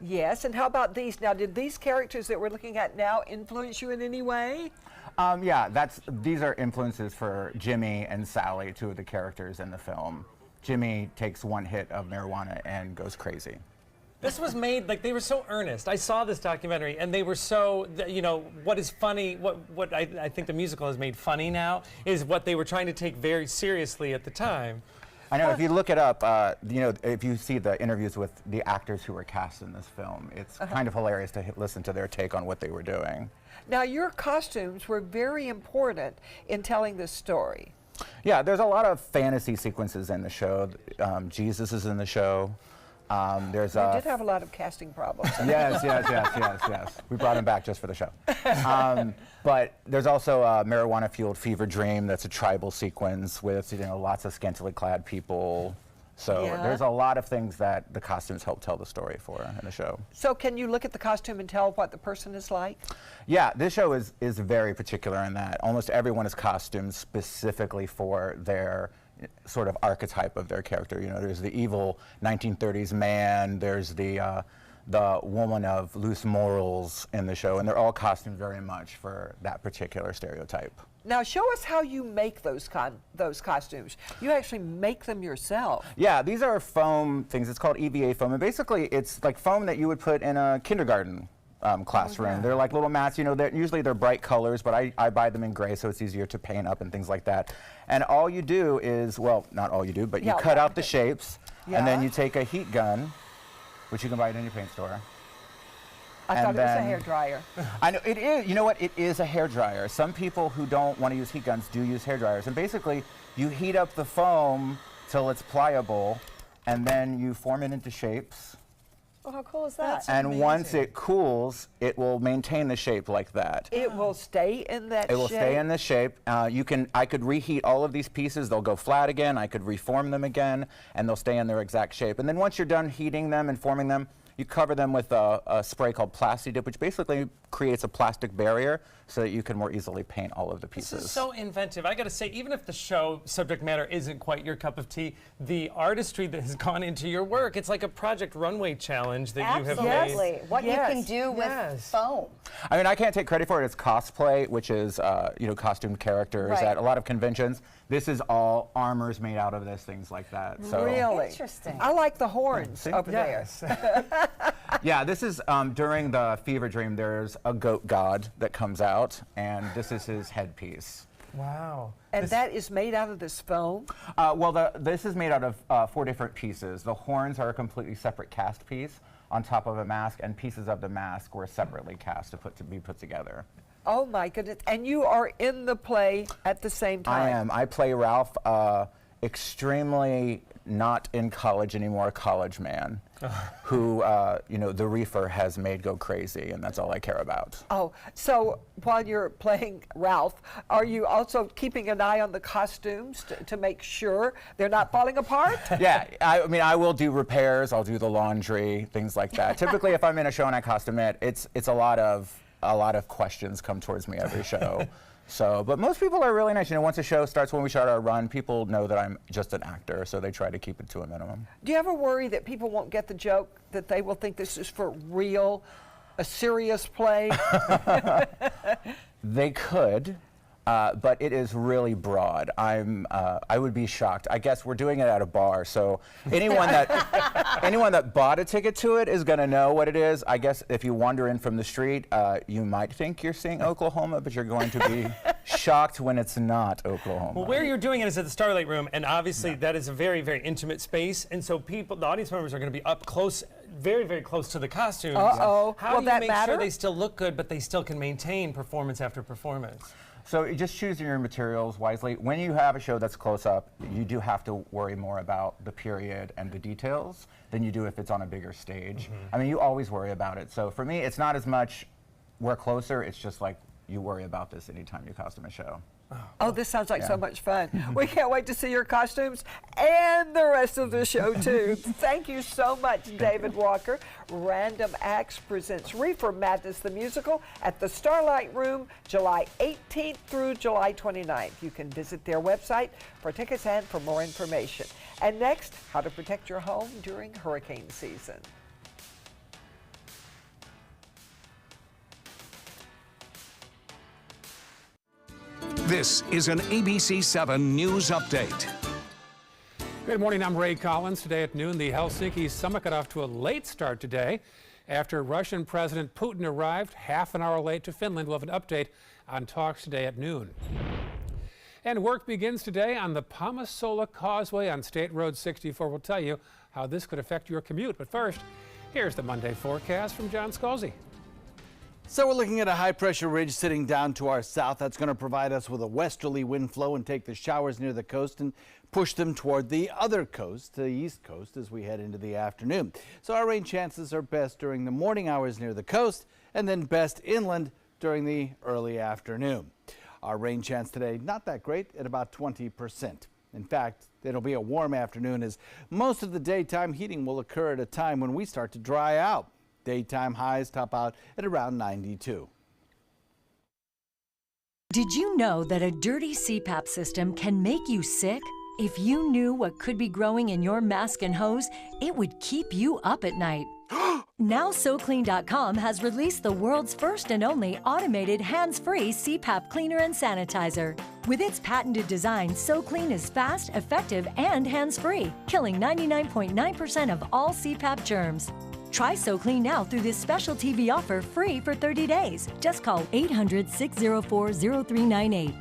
Yes, and how about these? Now, did these characters that we're looking at now influence you in any way? Yeah, these are influences for Jimmy and Sally, two of the characters in the film. Jimmy takes one hit of marijuana and goes crazy. This was made, like, they were so earnest. I saw this documentary, and they were so, you know, what is funny, what I think the musical has made funny now, is what they were trying to take very seriously at the time. I know, if you look it up, you know, if you see the interviews with the actors who were cast in this film, it's kind of hilarious to listen to their take on what they were doing. Now, your costumes were very important in telling this story. Yeah, there's a lot of fantasy sequences in the show. Jesus is in the show. We did have a lot of casting problems. Yes. We brought him back just for the show. But there's also a marijuana-fueled fever dream that's a tribal sequence with, you know, lots of scantily clad people. So there's a lot of things that the costumes help tell the story for in the show. So can you look at the costume and tell what the person is like? Yeah, this show is very particular in that almost everyone is costumed specifically for their sort of archetype of their character. You know, there's the evil 1930s man, there's the woman of loose morals in the show, and they're all costumed very much for that particular stereotype. Now show us how you make those costumes. You actually make them yourself. Yeah, these are foam things. It's called EVA foam, and basically it's like foam that you would put in a kindergarten classroom. yeah. They're like little mats, you know, usually they're bright colors, but I buy them in gray so it's easier to paint up and things like that. And all you do is, well, not all you do, but you cut out the shapes, and then you take a heat gun, which you can buy at any paint store. I thought it was a hair dryer. I know, it is, you know what, it is a hair dryer. Some people who don't want to use heat guns do use hair dryers. And basically, you heat up the foam till it's pliable, and then you form it into shapes. Oh, how cool is that? And once it cools, it will maintain the shape like that. It will stay in that shape? It will stay in the shape. I could reheat all of these pieces. They'll go flat again. I could reform them again, and they'll stay in their exact shape. And then once you're done heating them and forming them, you cover them with a spray called Plasti Dip, which basically creates a plastic barrier so that you can more easily paint all of the pieces. This is so inventive. I got to say, even if the show subject matter isn't quite your cup of tea, the artistry that has gone into your work, it's like a Project Runway challenge that you have made. Absolutely. What you can do with foam. I mean, I can't take credit for it. It's cosplay, which is, you know, costumed characters at a lot of conventions. This is all armors made out of this, things like that. So. Really? Interesting. I like the horns over there. Yeah, this is during the fever dream, there's a goat god that comes out, and this is his headpiece. Wow. And that is made out of this foam? Well, this is made out of 4 different pieces. The horns are a completely separate cast piece on top of a mask, and pieces of the mask were separately cast to be put together. Oh my goodness. And you are in the play at the same time? I am. I play Ralph, extremely not in college anymore, college man, who, you know, the reefer has made go crazy, and that's all I care about. Oh, so while you're playing Ralph, are you also keeping an eye on the costumes to make sure they're not falling apart? Yeah, I mean, I will do repairs, I'll do the laundry, things like that. Typically, if I'm in a show and I costume it, it's a lot of questions come towards me every show. So, but most people are really nice. You know, once a show starts, when we start our run, people know that I'm just an actor, so they try to keep it to a minimum. Do you ever worry that people won't get the joke, that they will think this is for real, a serious play? They could, but it is really broad. I would be shocked. I guess we're doing it at a bar, so anyone that bought a ticket to it is going to know what it is. I guess if you wander in from the street, you might think you're seeing Oklahoma, but you're going to be shocked when it's not Oklahoma. Well, where you're doing it is at the Starlight Room, and obviously that is a very, very intimate space, and so the audience members are going to be up close, very, very close to the costumes. Uh-oh. How do you make matter? sure they still look good, but they still can maintain performance after performance? So just choosing your materials wisely. When you have a show that's close up, you do have to worry more about the period and the details than you do if it's on a bigger stage. I mean, you always worry about it. So for me, it's not as much we're closer, it's just like you worry about this anytime you costume a show. Oh, this sounds like so much fun. We can't wait to see your costumes and the rest of the show, too. Thank you so much, David Walker. Random Acts presents Reefer Madness the Musical at the Starlight Room, July 18th through July 29th. You can visit their website for tickets and for more information. And next, how to protect your home during hurricane season. This is an ABC 7 News Update. Good morning, I'm Ray Collins. Today at noon, the Helsinki summit got off to a late start today after Russian President Putin arrived half an hour late to Finland. We'll have an update on talks today at noon. And work begins today on the Pamasola Causeway on State Road 64. We'll tell you how this could affect your commute. But first, here's the Monday forecast from John Scalzi. So we're looking at a high-pressure ridge sitting down to our south. That's going to provide us with a westerly wind flow and take the showers near the coast and push them toward the other coast, the east coast, as we head into the afternoon. So our rain chances are best during the morning hours near the coast and then best inland during the early afternoon. Our rain chance today, not that great, at about 20%. In fact, it'll be a warm afternoon as most of the daytime heating will occur at a time when we start to dry out. Daytime highs top out at around 92. Did you know that a dirty CPAP system can make you sick? If you knew what could be growing in your mask and hose, it would keep you up at night. Now SoClean.com has released the world's first and only automated hands-free CPAP cleaner and sanitizer. With its patented design, SoClean is fast, effective, and hands-free, killing 99.9% of all CPAP germs. Try SoClean now through this special TV offer free for 30 days. Just call 800-604-0398.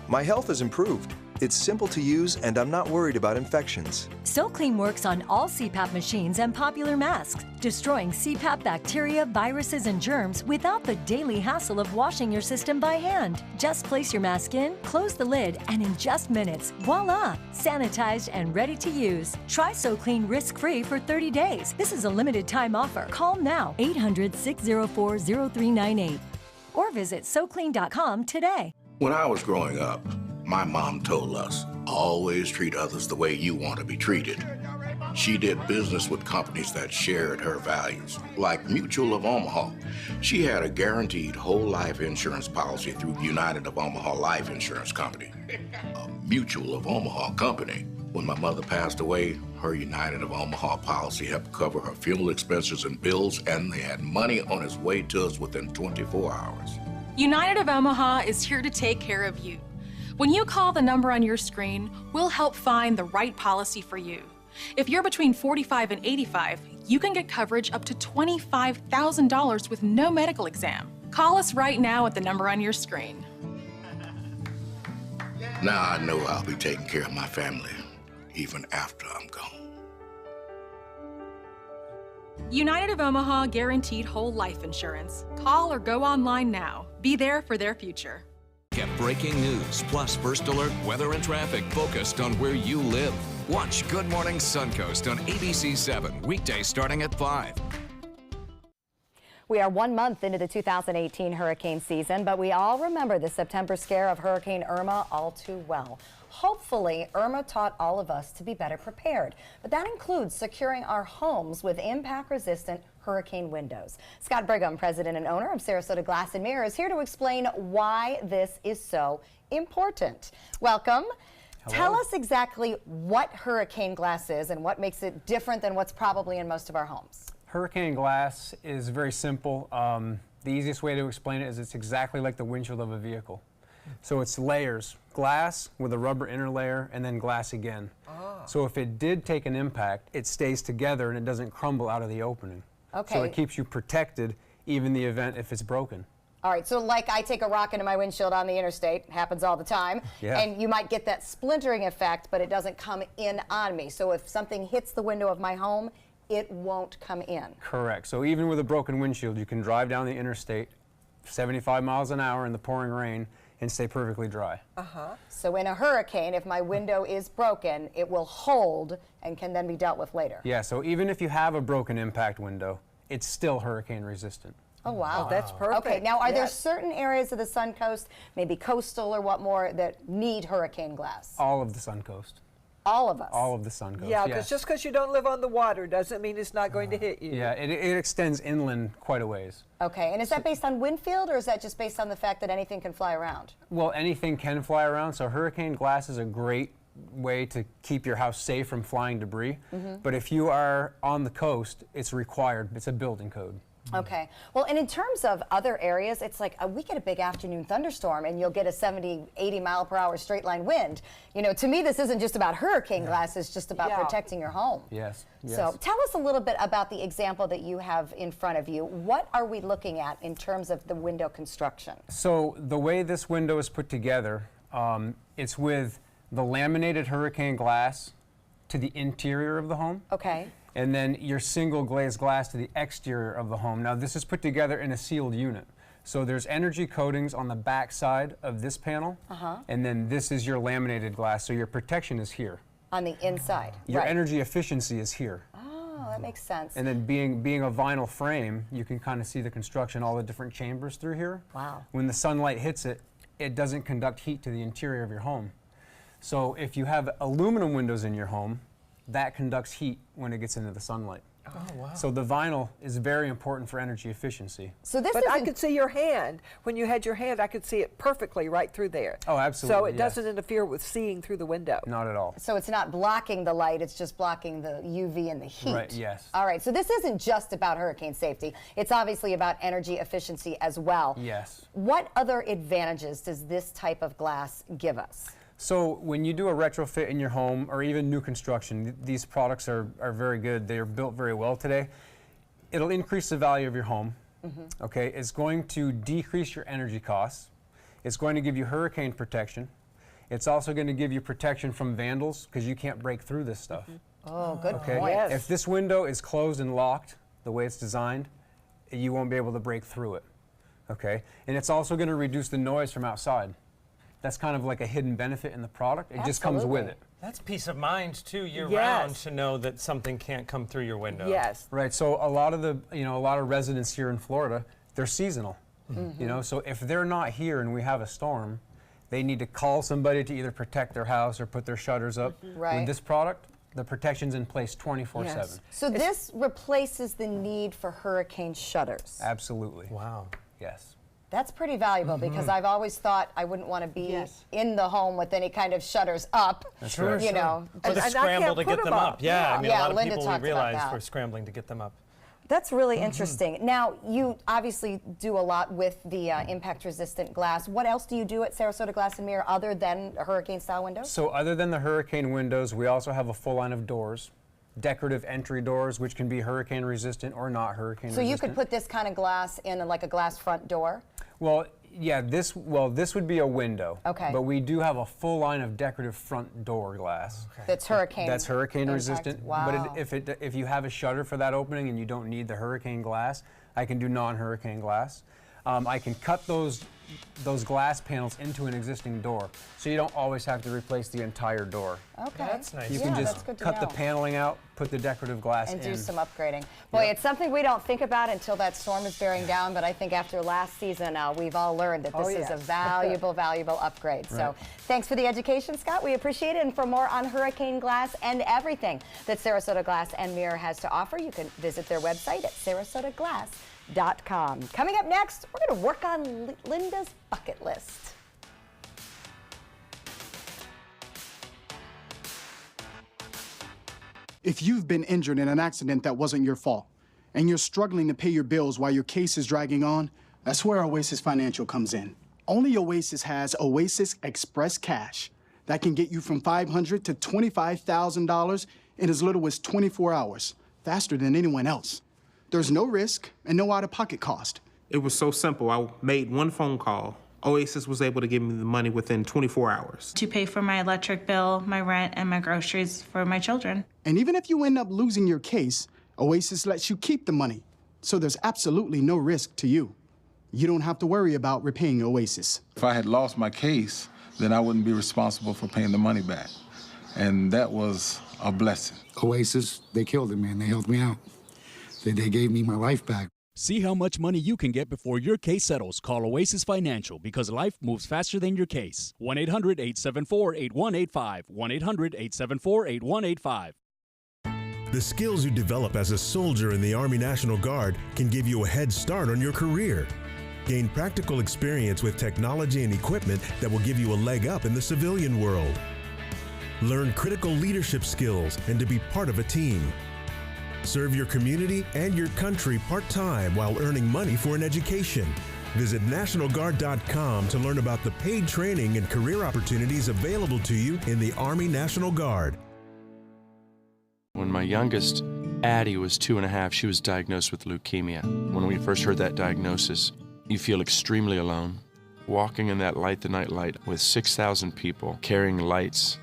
My health has improved. It's simple to use and I'm not worried about infections. SoClean works on all CPAP machines and popular masks, destroying CPAP bacteria, viruses, and germs without the daily hassle of washing your system by hand. Just place your mask in, close the lid, and in just minutes, voila! Sanitized and ready to use. Try SoClean risk-free for 30 days. This is a limited time offer. Call now, 800-604-0398. Or visit SoClean.com today. When I was growing up, my mom told us, always treat others the way you want to be treated. She did business with companies that shared her values, like Mutual of Omaha. She had a guaranteed whole life insurance policy through United of Omaha Life Insurance Company, a Mutual of Omaha company. When my mother passed away, her United of Omaha policy helped cover her funeral expenses and bills, and they had money on its way to us within 24 hours. United of Omaha is here to take care of you. When you call the number on your screen, we'll help find the right policy for you. If you're between 45 and 85, you can get coverage up to $25,000 with no medical exam. Call us right now at the number on your screen. Now I know I'll be taking care of my family, even after I'm gone. United of Omaha guaranteed whole life insurance. Call or go online now. Be there for their future. Get breaking news, plus first alert weather and traffic focused on where you live. Watch Good Morning Suncoast on ABC 7, weekdays starting at 5. We are 1 month into the 2018 hurricane season, but we all remember the September scare of Hurricane Irma all too well. Hopefully, Irma taught all of us to be better prepared, but that includes securing our homes with impact-resistant hurricane windows. Scott Brigham, president and owner of Sarasota Glass and Mirror, is here to explain why this is so important. Welcome. Hello. Tell us exactly what hurricane glass is and what makes it different than what's probably in most of our homes. Hurricane glass is very simple. The easiest way to explain it is it's exactly like the windshield of a vehicle. So it's layers, glass with a rubber inner layer and then glass again. So if it did take an impact, it stays together and it doesn't crumble out of the opening. Okay. So it keeps you protected even the event if it's broken. All right, so like I take a rock into my windshield on the interstate, happens all the time, Yeah. and you might get that splintering effect, but it doesn't come in on me. So if something hits the window of my home, it won't come in. Correct. So even with a broken windshield, you can drive down the interstate 75 miles an hour in the pouring rain and stay perfectly dry. So in a hurricane, if my window is broken, it will hold and can then be dealt with later. Yeah, so even if you have a broken impact window, it's still hurricane resistant. Oh, wow. Oh, that's perfect. Okay, now are there Yes. certain areas of the Suncoast, maybe coastal or what more, that need hurricane glass? All of the Suncoast. All of us? All of the Suncoast, Yeah, because yes. just because you don't live on the water doesn't mean it's not going to hit you. Yeah, it extends inland quite a ways. Okay, and is that based on wind field or is that just based on the fact that anything can fly around? Well, anything can fly around, so hurricane glass is a great way to keep your house safe from flying debris. But if you are on the coast, it's required. It's a building code. Okay. Well, and in terms of other areas, it's like we get a big afternoon thunderstorm and you'll get a 70, 80 mile per hour straight line wind. You know, to me, this isn't just about hurricane glass, it's just about protecting your home. Yes. So tell us a little bit about the example that you have in front of you. What are we looking at in terms of the window construction? So the way this window is put together, it's with the laminated hurricane glass to the interior of the home. Okay. And then your single glazed glass to the exterior of the home. Now this is put together in a sealed unit. So there's energy coatings on the back side of this panel, and then this is your laminated glass, so your protection is here. On the inside. Your right. energy efficiency is here. Oh, that makes sense. And then being a vinyl frame, you can kind of see the construction, all the different chambers through here. Wow. When the sunlight hits it, it doesn't conduct heat to the interior of your home. So if you have aluminum windows in your home, that conducts heat when it gets into the sunlight. Oh, wow. So the vinyl is very important for energy efficiency. So this But I isn't- could see your hand. When you had your hand, I could see it perfectly right through there. Oh, absolutely, So it yes. doesn't interfere with seeing through the window. Not at all. So it's not blocking the light, it's just blocking the UV and the heat. Right, yes. All right, so this isn't just about hurricane safety. It's obviously about energy efficiency as well. Yes. What other advantages does this type of glass give us? So when you do a retrofit in your home or even new construction, these products are very good. They're built very well today. It'll increase the value of your home. Okay, it's going to decrease your energy costs. It's going to give you hurricane protection. It's also going to give you protection from vandals because you can't break through this stuff. Oh, good Okay, point. Yes. if this window is closed and locked the way it's designed, you won't be able to break through it. Okay, and it's also going to reduce the noise from outside. That's kind of like a hidden benefit in the product. It just comes with it. That's peace of mind too, year Yes. round, to know that something can't come through your window. Right. So a lot of residents here in Florida, they're seasonal. You know, so if they're not here and we have a storm, they need to call somebody to either protect their house or put their shutters up. Right. With this product, The protection's in place 24/7. Yes. So this replaces the need for hurricane shutters. Absolutely. Wow. Yes. That's pretty valuable because I've always thought I wouldn't want to be in the home with any kind of shutters up. That's Sure, right. You know, Or the scramble to get them up. Yeah, I mean, a lot of Linda people we talked about realize that. we're scrambling to get them up. That's really interesting. Now, you obviously do a lot with the impact-resistant glass. What else do you do at Sarasota Glass and Mirror other than hurricane-style windows? So other than the hurricane windows, we also have a full line of doors. Decorative entry doors, which can be hurricane resistant or not hurricane resistant. So you could put this kind of glass in like a glass front door? Well, yeah, this would be a window. Okay. But we do have a full line of decorative front door glass. That's hurricane. That's hurricane impact. resistant. Wow. But if you have a shutter for that opening and you don't need the hurricane glass, I can do non-hurricane glass. I can cut those glass panels into an existing door, so you don't always have to replace the entire door. Okay. That's nice. You can just cut the paneling out, put the decorative glass in. And do some upgrading. Boy, it's something we don't think about until that storm is bearing down, but I think after last season, we've all learned that this is a valuable, valuable upgrade. Right. So thanks for the education, Scott. We appreciate it. And for more on hurricane glass and everything that Sarasota Glass and Mirror has to offer, you can visit their website at sarasotaglass.com. Coming up next, we're going to work on Linda's bucket list. If you've been injured in an accident that wasn't your fault, and you're struggling to pay your bills while your case is dragging on, that's where Oasis Financial comes in. Only Oasis has Oasis Express Cash that can get you from $500 to $25,000 in as little as 24 hours, faster than anyone else. There's no risk and no out-of-pocket cost. It was so simple. I made one phone call. Oasis was able to give me the money within 24 hours. To pay for my electric bill, my rent, and my groceries for my children. And even if you end up losing your case, Oasis lets you keep the money, so there's absolutely no risk to you. You don't have to worry about repaying Oasis. If I had lost my case, then I wouldn't be responsible for paying the money back. And that was a blessing. Oasis, they killed it, man. They helped me out. They gave me my life back. See how much money you can get before your case settles. Call Oasis Financial because life moves faster than your case. 1-800-874-8185. 1-800-874-8185. The skills you develop as a soldier in the Army National Guard can give you a head start on your career. Gain practical experience with technology and equipment that will give you a leg up in the civilian world. Learn critical leadership skills and to be part of a team. Serve your community and your country part-time while earning money for an education. Visit NationalGuard.com to learn about the paid training and career opportunities available to you in the Army National Guard. When my youngest, Addie, was 2.5, she was diagnosed with leukemia. When we first heard that diagnosis, you feel extremely alone. Walking in that Light the Night light with 6,000 people carrying lights,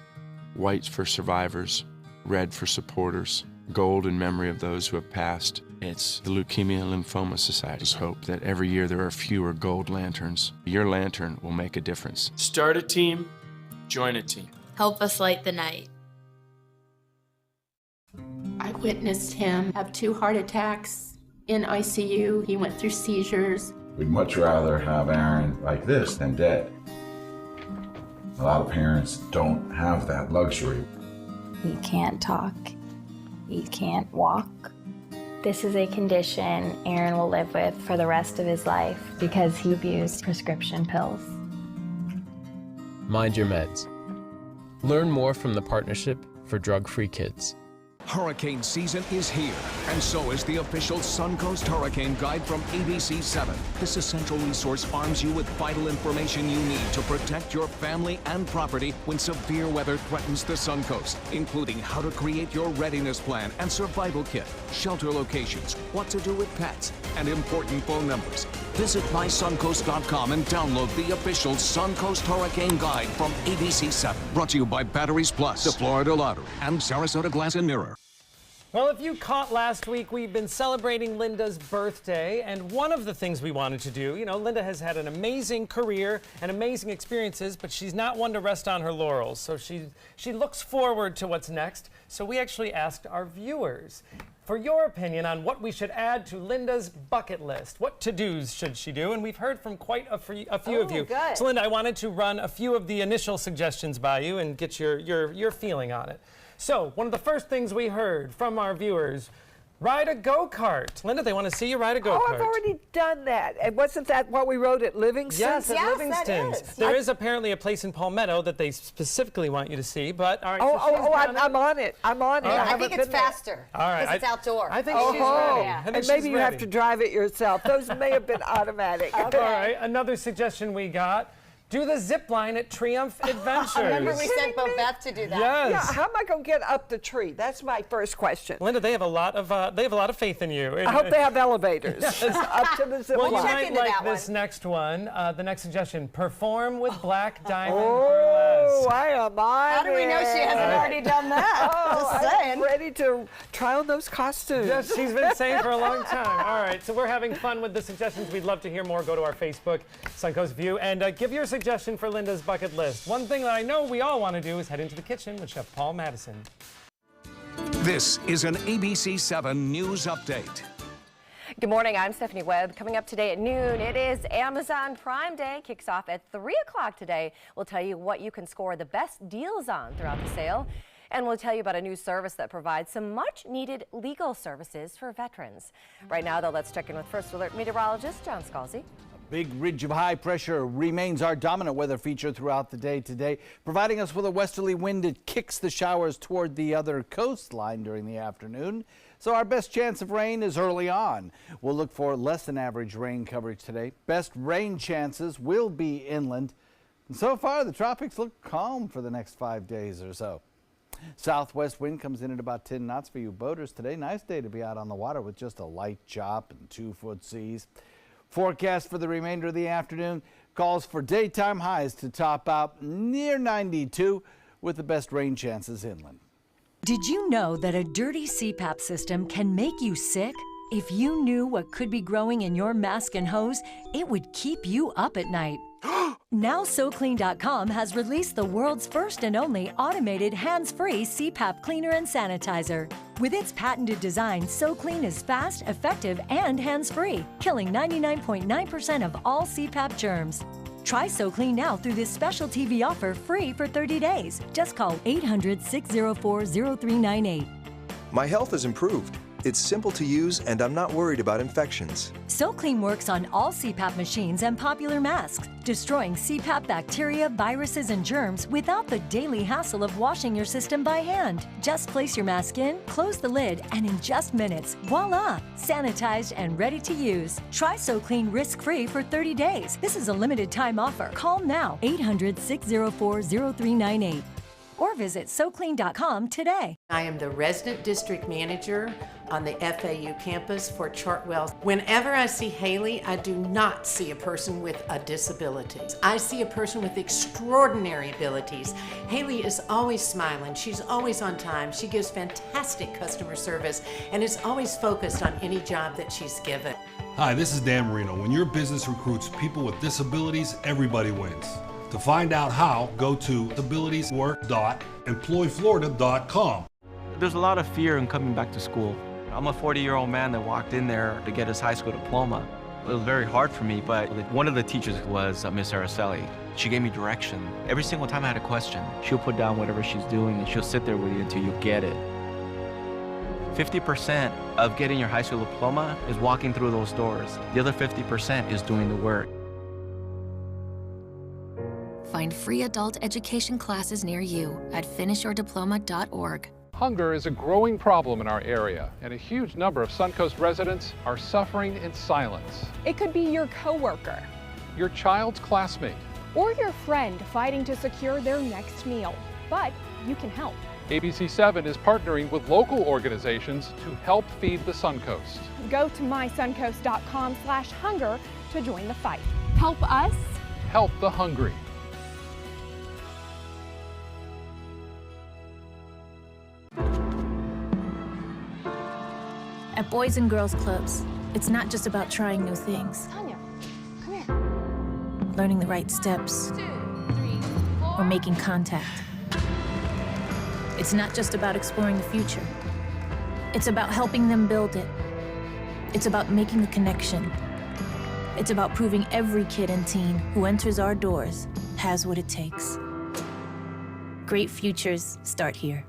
white for survivors, red for supporters, gold in memory of those who have passed. It's the Leukemia and Lymphoma Society's hope that every year there are fewer gold lanterns. Your lantern will make a difference. Start a team, join a team. Help us light the night. I witnessed him have 2 heart attacks in ICU. He went through seizures. We'd much rather have Aaron like this than dead. A lot of parents don't have that luxury. He can't talk. He can't walk. This is a condition Aaron will live with for the rest of his life because he abused prescription pills. Mind your meds. Learn more from the Partnership for Drug-Free Kids. Hurricane season is here, and so is the official Suncoast Hurricane Guide from ABC7. This essential resource arms you with vital information you need to protect your family and property when severe weather threatens the Suncoast, including how to create your readiness plan and survival kit, shelter locations, what to do with pets, and important phone numbers. Visit mysuncoast.com and download the official Suncoast Hurricane Guide from ABC7. Brought to you by Batteries Plus, the Florida Lottery, and Sarasota Glass and Mirror. Well, if you caught last week, we've been celebrating Linda's birthday, and one of the things we wanted to do, Linda has had an amazing career and amazing experiences, but she's not one to rest on her laurels, so she looks forward to what's next. So we actually asked our viewers for your opinion on what we should add to Linda's bucket list. What to-dos should she do? And we've heard from quite a few of you. Good. So Linda, I wanted to run a few of the initial suggestions by you and get your feeling on it. So one of the first things we heard from our viewers, ride a go-kart. Linda, they want to see you ride a go-kart. Oh, I've already done that. And wasn't that what we wrote at Livingston? Yes, at Livingston's. There is apparently a place in Palmetto that they specifically want you to see, but all right. I'm on it. I'm on it. I think it's faster. All right. Because it's outdoor. I think she's ready. And maybe you have to drive it yourself. Those may have been automatic. All right. Another suggestion we got. Do the zip line at Triumph Adventures. Remember we sent Beth to do that. Yes. Yeah, how am I going to get up the tree? That's my first question. Linda, they have a lot of faith in you. I hope they have elevators up to the zip line. Well, you might like this next one. The next suggestion: perform with black diamond burlesque. Oh, I am on How do we know she hasn't already done that? Just saying. I'm ready to try on those costumes. Yes, she's been saying for a long time. All right, so we're having fun with the suggestions. We'd love to hear more. Go to our Facebook, Suncoast View, and give your suggestion for Linda's bucket list. One thing that I know we all want to do is head into the kitchen with Chef Paul Madison. This is an ABC 7 News Update. Good morning, I'm Stephanie Webb. Coming up today at noon, it is Amazon Prime Day. Kicks off at 3 o'clock today. We'll tell you what you can score the best deals on throughout the sale. And we'll tell you about a new service that provides some much-needed legal services for veterans. Right now, though, let's check in with First Alert meteorologist John Scalzi. Big ridge of high pressure remains our dominant weather feature throughout the day today, providing us with a westerly wind that kicks the showers toward the other coastline during the afternoon. So our best chance of rain is early on. We'll look for less than average rain coverage today. Best rain chances will be inland. And so far, the tropics look calm for the next 5 days or so. Southwest wind comes in at about 10 knots for you boaters today. Nice day to be out on the water with just a light chop and 2-foot seas. Forecast for the remainder of the afternoon calls for daytime highs to top out near 92 with the best rain chances inland. Did you know that a dirty CPAP system can make you sick? If you knew what could be growing in your mask and hose, it would keep you up at night. Now SoClean.com has released the world's first and only automated hands-free CPAP cleaner and sanitizer. With its patented design, SoClean is fast, effective, and hands-free, killing 99.9% of all CPAP germs. Try SoClean now through this special TV offer free for 30 days. Just call 800-604-0398. My health has improved. It's simple to use, and I'm not worried about infections. SoClean works on all CPAP machines and popular masks, destroying CPAP bacteria, viruses, and germs without the daily hassle of washing your system by hand. Just place your mask in, close the lid, and in just minutes, voila! Sanitized and ready to use. Try SoClean risk-free for 30 days. This is a limited time offer. Call now, 800-604-0398. Or visit SoClean.com today. I am the resident district manager on the FAU campus for Chartwell. Whenever I see Haley, I do not see a person with a disability. I see a person with extraordinary abilities. Haley is always smiling. She's always on time. She gives fantastic customer service and is always focused on any job that she's given. Hi, this is Dan Marino. When your business recruits people with disabilities, everybody wins. To find out how, go to disabilitieswork.employflorida.com. There's a lot of fear in coming back to school. I'm a 40-year-old man that walked in there to get his high school diploma. It was very hard for me, but one of the teachers was Miss Araceli. She gave me direction. Every single time I had a question, she'll put down whatever she's doing and she'll sit there with you until you get it. 50% of getting your high school diploma is walking through those doors. The other 50% is doing the work. Find free adult education classes near you at finishyourdiploma.org. Hunger is a growing problem in our area, and a huge number of Suncoast residents are suffering in silence. It could be your coworker, your child's classmate, or your friend fighting to secure their next meal. But you can help. ABC 7 is partnering with local organizations to help feed the Suncoast. Go to mysuncoast.com/hunger to join the fight. Help us. Help the hungry. At Boys and Girls Clubs, it's not just about trying new things. Tanya, come here. Learning the right steps. 2, 3, 4. Or making contact. It's not just about exploring the future. It's about helping them build it. It's about making the connection. It's about proving every kid and teen who enters our doors has what it takes. Great futures start here.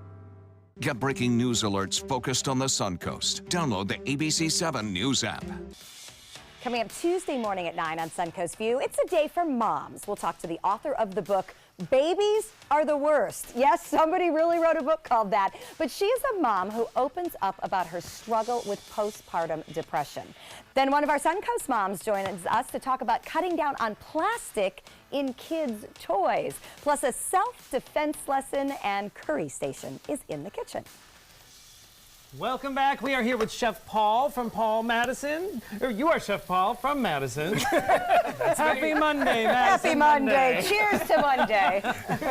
Get breaking news alerts focused on the Suncoast. Download the ABC7 News app. Coming up Tuesday morning at 9 on Suncoast View, it's a day for moms. We'll talk to the author of the book, Babies Are the Worst. Yes, somebody really wrote a book called that. But she is a mom who opens up about her struggle with postpartum depression. Then one of our Suncoast moms joins us to talk about cutting down on plastic in kids' toys. Plus a self-defense lesson, and Curry Station is in the kitchen. Welcome back. We are here with Chef Paul from Paul Madison. Or you are Chef Paul from Madison. Happy Monday, Madison. Happy Monday. Cheers to Monday.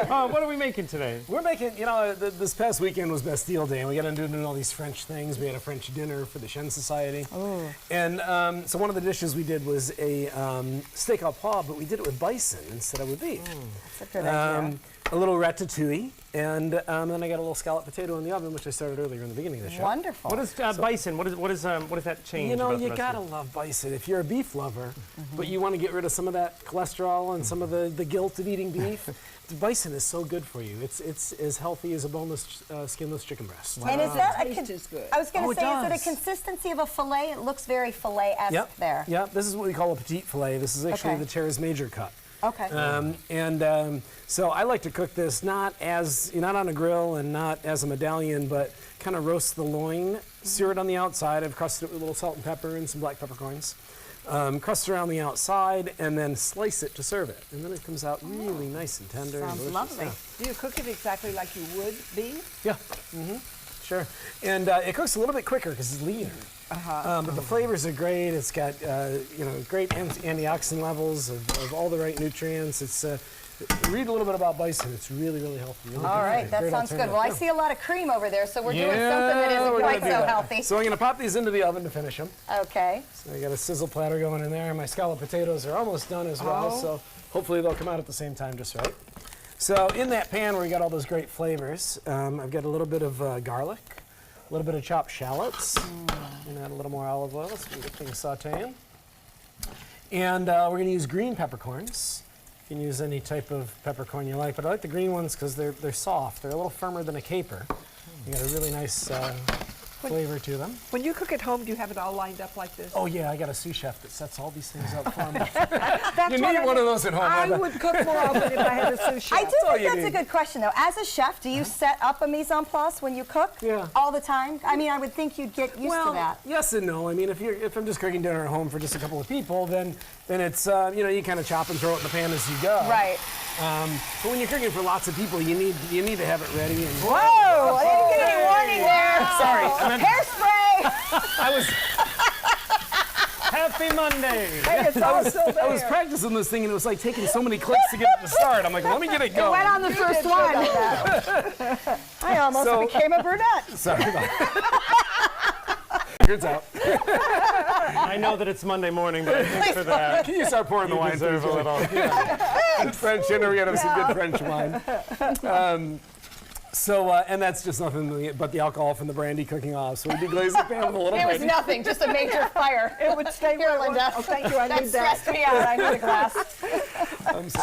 What are we making today? We're making, you know, this past weekend was Bastille Day, and we got into doing all these French things. We had a French dinner for the Shen Society. Ooh. And so one of the dishes we did was a steak au poivre, but we did it with bison instead of with beef. That's a good idea. A little ratatouille, and then I got a little scalloped potato in the oven, which I started earlier in the beginning of the show. Wonderful. What is bison? What does that change? You know, about you the gotta recipe? love bison if you're a beef lover, but you want to get rid of some of that cholesterol and some of the guilt of eating beef. Bison is so good for you. It's as healthy as a boneless, skinless chicken breast. And is that Taste is good. I was going to say, is it does. a consistency of a fillet? It looks very fillet-esque there. Yep, this is what we call a petite fillet. This is actually Okay. the Terrace Major cut. Okay. So I like to cook this not on a grill and not as a medallion, but kind of roast the loin, sear it on the outside. I've crusted it with a little salt and pepper and some black peppercorns. Crust it around the outside and then slice it to serve it. And then it comes out really nice and tender. Sounds and lovely. Yeah. Do you cook it exactly like you would beef? Yeah. Sure. And it cooks a little bit quicker because it's leaner. But the flavors are great. It's got great antioxidant levels of all the right nutrients. It's read a little bit about bison. It's really, really healthy. Really All right, that Great sounds good. alternative. Well, I Yeah. see a lot of cream over there, so we're doing something that isn't we're quite gonna do so that. healthy. So I'm going to pop these into the oven to finish them. Okay. So I got a sizzle platter going in there. My scalloped potatoes are almost done as well, Oh. so hopefully they'll come out at the same time just right. So in that pan where we got all those great flavors, I've got a little bit of garlic, a little bit of chopped shallots, and add a little more olive oil so we can get things sauteing. And we're going to use green peppercorns. You can use any type of peppercorn you like, but I like the green ones because they're soft. They're a little firmer than a caper. You got a really nice flavor to them. When you cook at home, do you have it all lined up like this? Oh yeah, I got a sous chef that sets all these things up for me. That's You what need I one of did. those at home. I would cook more often if I had a sous chef. I do all think you that's a need. good question, though. As a chef, do you set up a mise en place when you cook? Yeah. All the time? I mean, I would think you'd get used to that. Yes and no. I mean, if I'm just cooking dinner at home for just a couple of people, then it's you kind of chop and throw it in the pan as you go. Right. But when you're cooking for lots of people, you need to have it ready. And Whoa! I didn't get any warning there. Sorry, I meant- Hairspray. I was. Happy Monday. Hey, it's all still there. I was practicing this thing, and it was like taking so many clicks to get it to start. I'm like, let me get it It going. went on the first one. I almost became a brunette. Sorry about that. Turns out. I know that it's Monday morning, but thanks for that. Can you start pouring the wine? deserve please, a little. Good French dinner. We gotta have some good French wine. And that's just nothing but the alcohol from the brandy cooking off. So we deglaze the pan with a little It was brandy. nothing, just a major fire. It would stay Here, where it was. Linda. Oh, thank you. I That need that. stressed me out. I need a glass.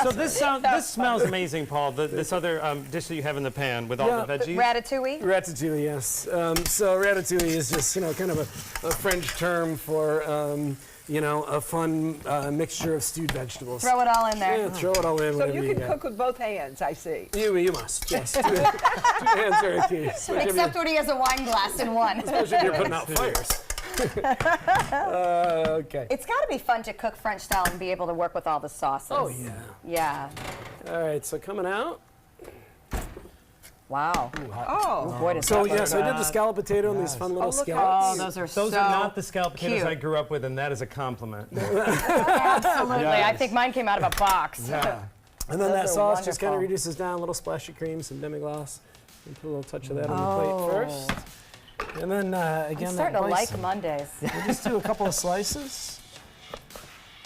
So this smells amazing, Paul. This other dish that you have in the pan with all the veggies. Ratatouille? Ratatouille, yes. So ratatouille is just kind of a French term for a fun mixture of stewed vegetables. Throw it all in there. Yeah, throw it all in. So whatever you can got. cook with both hands, I see. You must. Yes. Two hands are a key. Except when he has a wine glass in one. Especially if you're putting out fires. Okay. It's got to be fun to cook French style and be able to work with all the sauces. Oh yeah. Yeah. All right. So coming out. Wow. Oh. Boy, does So that look yes, I did the scalloped potato and these fun little look scallops. Oh, those Those so are not the scalloped potatoes cute. I grew up with, and that is a compliment. Absolutely. I think mine came out of a box. Yeah. And then Those that are sauce just kind of wonderful. reduces down, a little splash of cream, some demi-glace. And put a little touch of that on the plate first. And then again, I'm starting that to like bison. Mondays. We'll just do a couple of slices.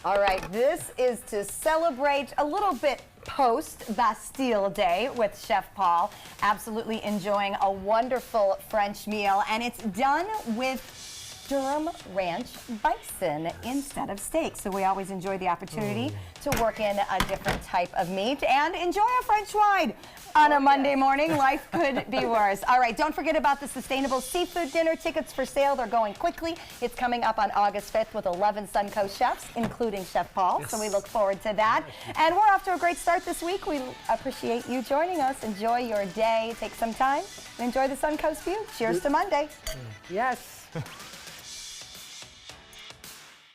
All right, this is to celebrate a little bit post-Bastille Day with Chef Paul. Absolutely enjoying a wonderful French meal, and it's done with Durham Ranch bison instead of steak. So we always enjoy the opportunity to work in a different type of meat and enjoy a French wine on a Monday morning. Life could be worse. All right, don't forget about the Sustainable Seafood Dinner. Tickets for sale. They're going quickly. It's coming up on August 5th with 11 Suncoast chefs, including Chef Paul. Yes. So we look forward to that. And we're off to a great start this week. We appreciate you joining us. Enjoy your day. Take some time and enjoy the Suncoast View. Cheers to Monday. Yes.